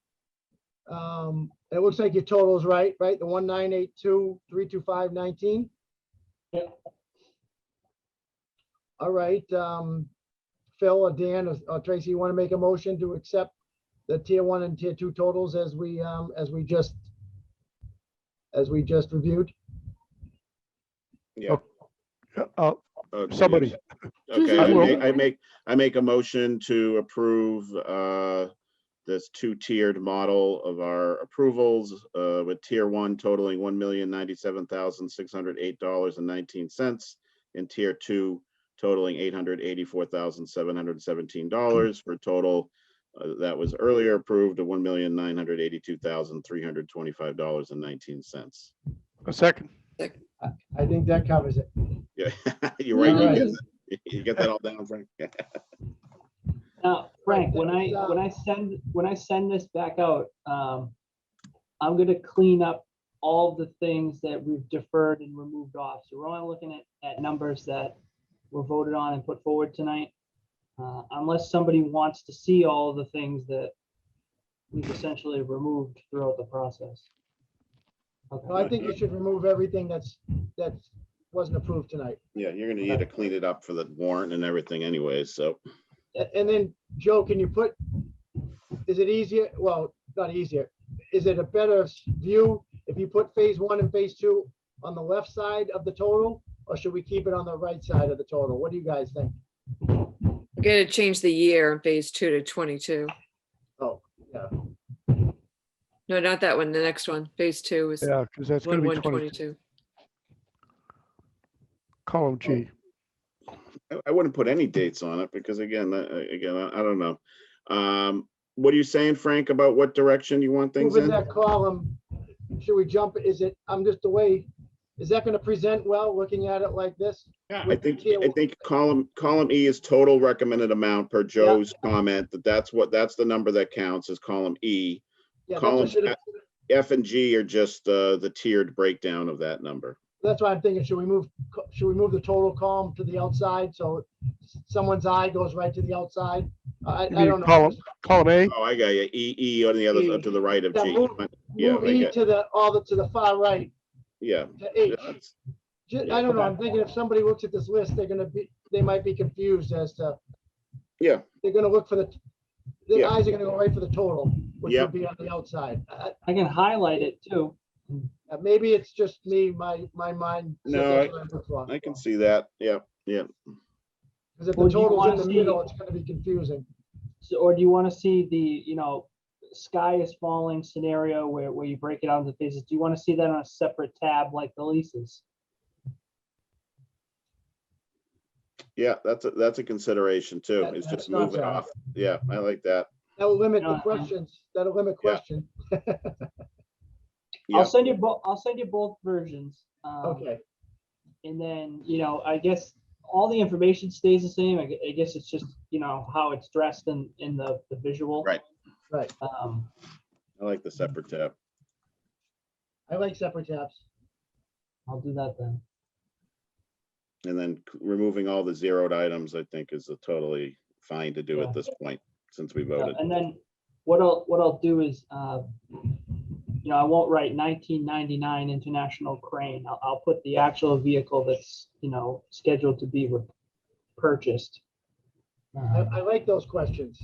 Speaker 2: It looks like your total is right? The 1,982,325.19.
Speaker 7: Yep.
Speaker 2: All right, Phil or Dan or Tracy, you want to make a motion to accept the tier 1 and tier 2 totals as we just reviewed?
Speaker 3: Yeah. Okay.
Speaker 4: Somebody.
Speaker 3: Okay,
Speaker 4: I will.
Speaker 3: I make a motion to approve this two-tiered model of our approvals, with tier one totaling $1,097,608.19, and tier two totaling $884,717 for a total that was earlier approved of $1,982,325.19.
Speaker 4: A second.
Speaker 2: I think that covers it.
Speaker 3: Yeah, you're right.
Speaker 2: All right.
Speaker 3: You get that all down, Frank?
Speaker 7: Now, Frank,
Speaker 2: Right,
Speaker 7: when I send this back out, I'm gonna clean up all the things that we've deferred and removed off. So we're only looking at numbers that were voted on and put forward tonight. Unless somebody wants to see all of the things that we've essentially removed throughout the process. Okay.
Speaker 2: No, I think you should remove everything that wasn't approved tonight.
Speaker 3: Yeah, you're gonna need to clean it up for the warrant and everything anyways, so.
Speaker 2: And then, Joe, can you put, is it easier? Well, not easier. Is it a better view if you put phase one and phase two on the left side of the total? Or should we keep it on the right side of the total? What do you guys think?
Speaker 9: We're gonna change the year in phase 2 to 22.
Speaker 2: Oh, yeah.
Speaker 9: No, not that one, the next one. Phase 2 is
Speaker 4: Yeah, because that's going to be 20,
Speaker 9: 1/1/22.
Speaker 4: column G.
Speaker 3: I wouldn't put any dates on it because I don't know. What are you saying, Frank, about what direction you want things
Speaker 2: Moving
Speaker 3: in?
Speaker 2: that column, should we jump? Is it, I'm just away. Is that gonna present well, looking at it like this?
Speaker 3: Yeah, I
Speaker 2: With
Speaker 3: think
Speaker 2: tier-
Speaker 3: column E is total recommended amount per Joe's comment, that's the number that counts is column E.
Speaker 2: Yeah, that's
Speaker 3: Column
Speaker 2: what should,
Speaker 3: F and G are just the tiered breakdown of that number.
Speaker 2: that's why I'm thinking, should we move the total column to the outside? So someone's eye goes right to the outside? I
Speaker 4: You mean
Speaker 2: don't know.
Speaker 4: column A?
Speaker 3: Oh, I got you. E on the other,
Speaker 9: E.
Speaker 3: to the right of
Speaker 2: Yeah,
Speaker 3: G.
Speaker 2: move
Speaker 3: Yeah,
Speaker 2: Move
Speaker 3: I
Speaker 2: E
Speaker 3: get-
Speaker 2: to the far right,
Speaker 3: yeah.
Speaker 2: to H.
Speaker 3: That's-
Speaker 2: I don't know, I'm thinking if somebody looks at this list, they might be confused as to,
Speaker 3: Yeah,
Speaker 2: they're gonna look for their
Speaker 3: Yeah.
Speaker 2: eyes are gonna go right for the total, which
Speaker 3: Yep.
Speaker 2: would be on the outside.
Speaker 7: I can highlight it too.
Speaker 2: Maybe it's just me, my mind. said
Speaker 3: No,
Speaker 2: that's what I look for.
Speaker 3: I can see that. Yeah, yeah.
Speaker 2: Because if
Speaker 7: Well,
Speaker 2: the
Speaker 7: do you
Speaker 2: total's in
Speaker 7: wanna
Speaker 2: the
Speaker 7: see-
Speaker 2: middle, it's gonna be confusing.
Speaker 7: So, or do you want to see the, sky is falling scenario where you break it out into phases? Do you want to see that on a separate tab like the leases?
Speaker 3: Yeah, that's a consideration too.
Speaker 2: That-
Speaker 3: It's
Speaker 2: that's
Speaker 3: just
Speaker 2: not
Speaker 3: move it
Speaker 2: bad.
Speaker 3: off. Yeah, I like that.
Speaker 2: That'll limit
Speaker 7: No,
Speaker 2: the questions, that'll limit
Speaker 3: Yeah.
Speaker 2: questions.
Speaker 3: Yeah,
Speaker 7: I'll send you both versions.
Speaker 2: Okay,
Speaker 7: And then, I guess all the information stays the same. I guess it's just, how it's dressed in the visual.
Speaker 3: Right.
Speaker 2: right.
Speaker 3: I like the separate tab.
Speaker 2: I like separate tabs.
Speaker 7: I'll do that then.
Speaker 3: And then removing all the zeroed items, I think is totally fine to do
Speaker 7: Yeah.
Speaker 3: at this point, since we
Speaker 7: Yeah,
Speaker 3: voted.
Speaker 7: and then what I'll do is, I won't write 1999 International Crane. I'll put the actual vehicle that's, scheduled to be purchased.
Speaker 2: I like those questions.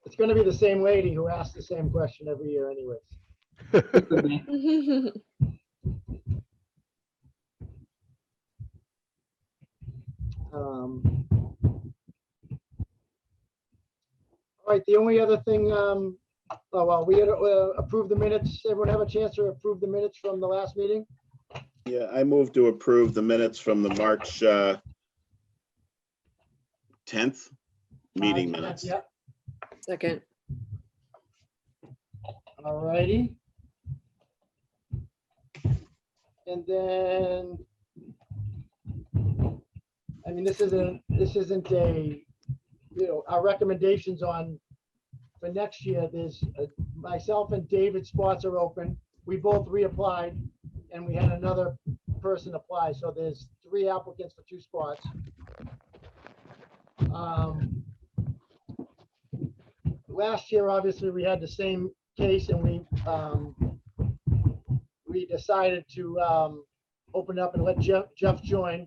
Speaker 2: It's gonna be the same lady who asks the same question every year anyways.
Speaker 7: Could be.
Speaker 2: All right, the only other thing, we had approved the minutes. Everyone have a chance to approve the minutes from the last meeting?
Speaker 3: Yeah, I move to approve the minutes from the March 10th meeting minutes.
Speaker 2: Yeah,
Speaker 9: Second.
Speaker 2: all righty. And then, this isn't a, our recommendations for next year, there's myself and David's spots are open. We both reapplied and we had another person apply. So there's 3 applicants for 2 spots. Last year, obviously, we had the same case and we decided to open up and let Jeff join.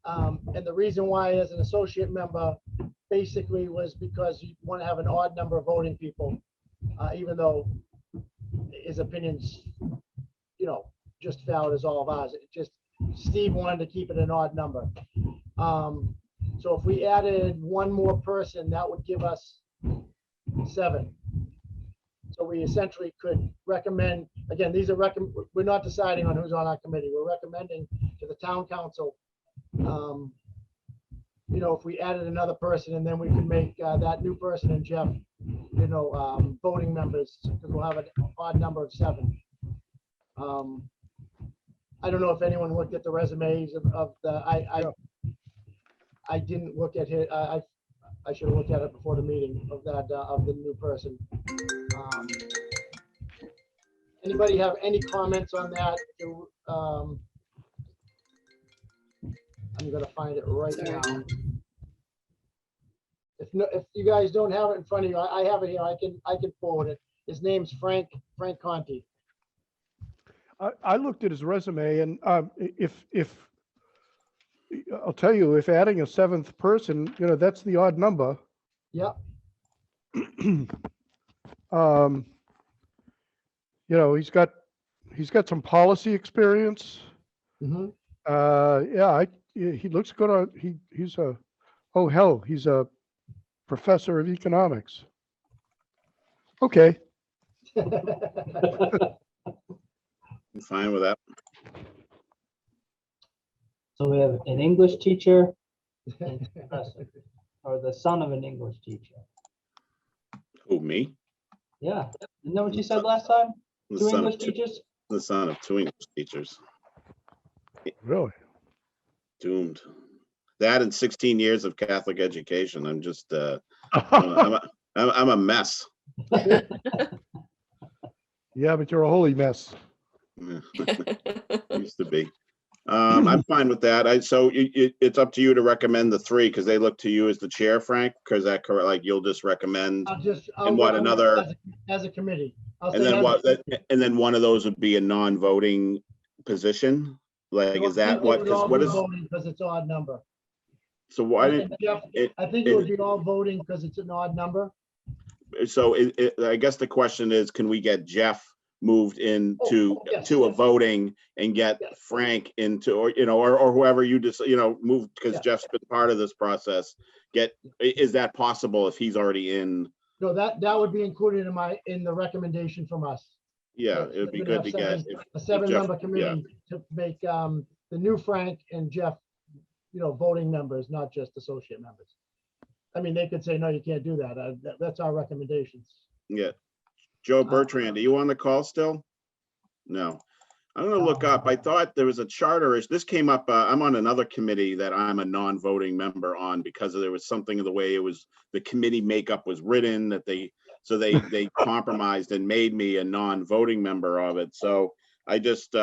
Speaker 2: And the reason why as an associate member basically was because you want to have an odd number of voting people, even though his opinions, just valid as all of ours. It just, Steve wanted to keep it an odd number. So if we added one more person, that would give us 7. So we essentially could recommend, again, these are we're not deciding on who's on our committee. We're recommending to the town council, you know, if we added another person, and then we could make that new person and Jeff, you know, voting members, because we'll have an odd number of 7. I don't know if anyone looked at the resumes of the, I didn't look at it. I should have looked at it before the meeting of that, of the new person. Anybody have any comments on that? I'm gonna find it right
Speaker 9: Sorry.
Speaker 2: now. If you guys don't have it in front of you, I have it here. I can forward it. His name's Frank Conti.
Speaker 4: I looked at his resume, and if I'll tell you, if adding a 7th person, you know, that's the odd number.
Speaker 2: Yep.
Speaker 4: You know, he's got some policy experience.
Speaker 2: Mm-hmm.
Speaker 4: Yeah, he looks good on, he's a, oh hell, he's a professor of economics. Okay.
Speaker 3: I'm fine with that.
Speaker 7: So we have an English teacher and a professor, or the son of an English teacher.
Speaker 3: Who, me?
Speaker 7: Yeah, isn't that what you said last time?
Speaker 3: The
Speaker 7: 2
Speaker 3: son of
Speaker 7: English teachers?
Speaker 3: The son of 2 English teachers.
Speaker 4: Really?
Speaker 3: Doomed. That and 16 years of Catholic education. I'm just, I'm a mess.
Speaker 4: Yeah, but you're a holy mess.
Speaker 3: Used to be. I'm fine with that. So it's up to you to recommend the 3, because they look to you as the chair, Frank, because that correct? Like you'll just recommend,
Speaker 2: I'll
Speaker 3: what,
Speaker 2: recommend
Speaker 3: another,
Speaker 2: as a committee. I'll
Speaker 3: and
Speaker 2: say
Speaker 3: then
Speaker 2: as a
Speaker 3: what?
Speaker 2: committee.
Speaker 3: And then one of those would be a non-voting position. Like,
Speaker 2: So
Speaker 3: is
Speaker 2: I
Speaker 3: that
Speaker 2: think it
Speaker 3: what?
Speaker 2: would
Speaker 3: Because
Speaker 2: all
Speaker 3: what
Speaker 2: be
Speaker 3: is?
Speaker 2: voting because it's odd number.
Speaker 3: So why
Speaker 2: I
Speaker 3: didn't?
Speaker 2: think, Jeff,
Speaker 3: it-
Speaker 2: I think it would be all voting because it's an odd number.
Speaker 3: So I guess the question is, can we get Jeff moved into
Speaker 2: yes,
Speaker 3: to a
Speaker 2: yes.
Speaker 3: voting and get
Speaker 2: Yes.
Speaker 3: Frank into, or you know, or whoever you just, you know, move, because
Speaker 2: Yeah.
Speaker 3: Jeff's been part of this process. Is that possible if he's already in?
Speaker 2: No, that would be included in the recommendation from us.
Speaker 3: Yeah,
Speaker 2: So
Speaker 3: it would be
Speaker 2: we're
Speaker 3: good
Speaker 2: gonna
Speaker 3: to
Speaker 2: have
Speaker 3: get.
Speaker 2: a 7-member
Speaker 3: Jeff-
Speaker 2: committee to make the new Frank and Jeff, you know, voting members, not just associate members. I mean, they could say, no, you can't do that. That's our recommendations.
Speaker 3: Yeah. Joe Bertrand, are you on the call still? No. I'm gonna look up. I thought there was a charter. This came up. I'm on another committee that I'm a non-voting member on because there was something in the way it was, the committee makeup was written that they compromised and made me a non-voting member of it. So I just,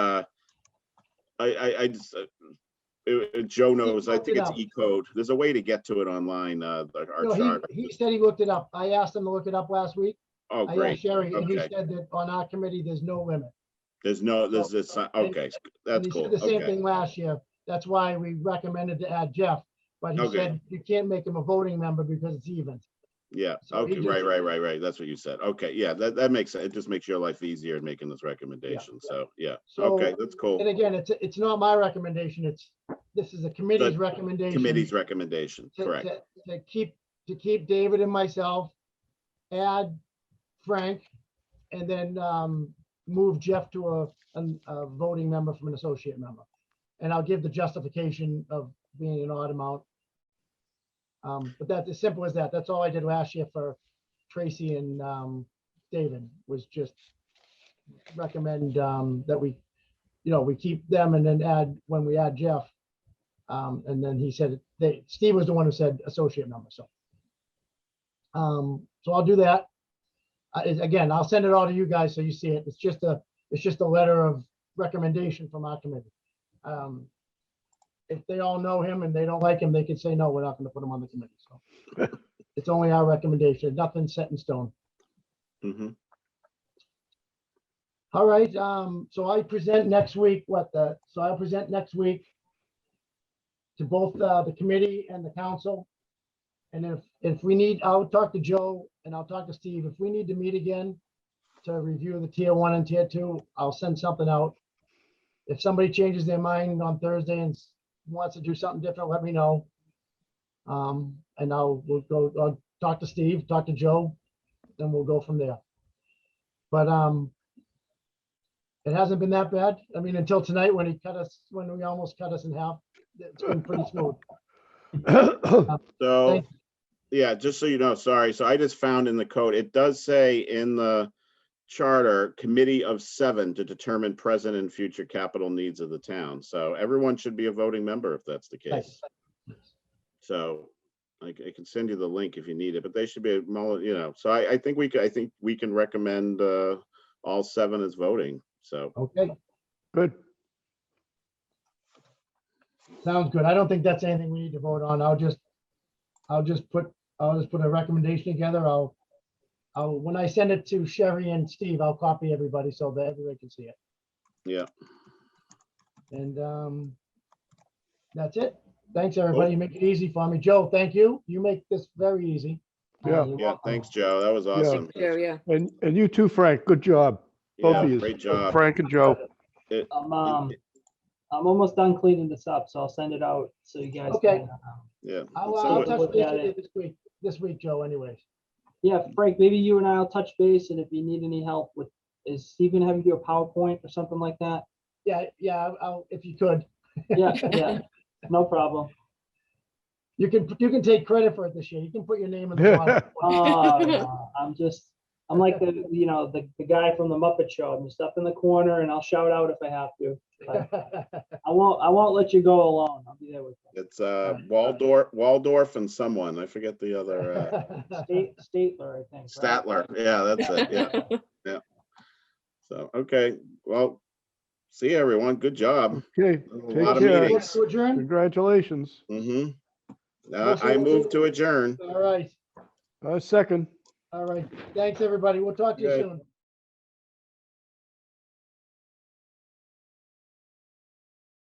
Speaker 3: Joe knows, I think it's E-code. There's a way to get to it online, our
Speaker 2: No,
Speaker 3: charter.
Speaker 2: he said he looked it up. I asked him to look it up last week.
Speaker 3: Oh,
Speaker 2: I
Speaker 3: great.
Speaker 2: asked Sherry, and he
Speaker 3: Okay.
Speaker 2: said that on our committee, there's no limit.
Speaker 3: There's this, okay,
Speaker 2: And
Speaker 3: that's
Speaker 2: he
Speaker 3: cool.
Speaker 2: said the same
Speaker 3: Okay.
Speaker 2: thing last year. That's why we recommended to add Jeff. But he
Speaker 3: Okay.
Speaker 2: said you can't make him a voting member because it's even.
Speaker 3: Yeah,
Speaker 2: So he
Speaker 3: okay,
Speaker 2: just-
Speaker 3: right. That's what you said. Okay, yeah, that makes sense. It just makes your life easier in making this recommendation. So, yeah,
Speaker 2: So-
Speaker 3: okay, that's cool.
Speaker 2: And again, it's not my recommendation. This is a committee's recommendation.
Speaker 3: Committee's recommendation,
Speaker 2: to-
Speaker 3: correct.
Speaker 2: To keep David and myself, add Frank, and then move Jeff to a voting member from an associate member. And I'll give the justification of being an odd amount. But that's as simple as that. That's all I did last year for Tracy and David, was just recommend that we, you know, we keep them and then add, when we add Jeff. And then he said, Steve was the one who said associate member, so. So I'll do that. Again, I'll send it all to you guys so you see it. It's just a letter of recommendation from our committee. If they all know him and they don't like him, they could say, no, we're not gonna put him on the committee, so. It's only our recommendation, nothing set in stone.
Speaker 3: Mhm.
Speaker 2: All right, so I present next week, I'll present next week to both the committee and the council. And if we need, I'll talk to Joe and I'll talk to Steve. If we need to meet again to review the tier 1 and tier 2, I'll send something out. If somebody changes their mind on Thursday and wants to do something different, let me know. And we'll go, I'll talk to Steve, talk to Joe, then we'll go from there. But, it hasn't been that bad. I mean, until tonight when we almost cut us in half, it's been pretty smooth.
Speaker 3: So,
Speaker 2: Thank
Speaker 3: yeah, just so you know, sorry. So I just found in the code, it does say in the charter, committee of 7 to determine present and future capital needs of the town. So everyone should be a voting member if that's the case.
Speaker 2: Nice.
Speaker 3: So I can send you the link if you need it, but they should be, so I think we can recommend all 7 as voting. So,
Speaker 2: Okay,
Speaker 4: Good.
Speaker 2: sounds good. I don't think that's anything we need to vote on. I'll just put a recommendation together. When I send it to Sherry and Steve, I'll copy everybody so that everybody can see it.
Speaker 3: yeah.
Speaker 2: And that's it. Thanks, everybody. You make it easy for me. Joe, thank you. You make this very easy.
Speaker 4: Yeah.
Speaker 7: You're
Speaker 3: Yeah,
Speaker 7: welcome.
Speaker 3: thanks, Joe. That was awesome.
Speaker 9: Joe, yeah.
Speaker 4: And you too, Frank. Good job. Both
Speaker 3: Yeah,
Speaker 4: of you.
Speaker 3: great job.
Speaker 4: Frank and Joe.
Speaker 7: I'm almost done cleaning this up, so I'll send it out so you guys
Speaker 2: Okay.
Speaker 7: can.
Speaker 3: Yeah.
Speaker 2: I'll
Speaker 3: So
Speaker 2: touch base with you this week, Joe, anyways.
Speaker 7: Yeah, Frank, maybe you and I'll touch base, and if you need any help with, is Steve gonna have you do a PowerPoint or something like that?
Speaker 2: Yeah, I'll, if you could.
Speaker 7: Yeah, no problem.
Speaker 2: You can take credit for it this year. You can put your name in the bottom.
Speaker 7: Oh, no, I'm like the guy from the Muppet Show. I'm just up in the corner and I'll shout out if I have to. But I won't let you go alone. I'll be there with you.
Speaker 3: it's Waldorf and someone. I forget the other
Speaker 7: Statler, I think. right?
Speaker 3: Statler. Yeah, that's it. Yeah. So, okay. Well, see you, everyone. Good job.
Speaker 4: Okay,
Speaker 3: A
Speaker 4: take
Speaker 3: lot of
Speaker 4: care.
Speaker 3: meetings.
Speaker 2: To adjourn?
Speaker 4: Congratulations.
Speaker 3: Mm-hmm. I move to adjourn.
Speaker 2: All right,
Speaker 4: Second.
Speaker 2: all right. Thanks, everybody. We'll talk to you
Speaker 3: Okay.
Speaker 2: soon.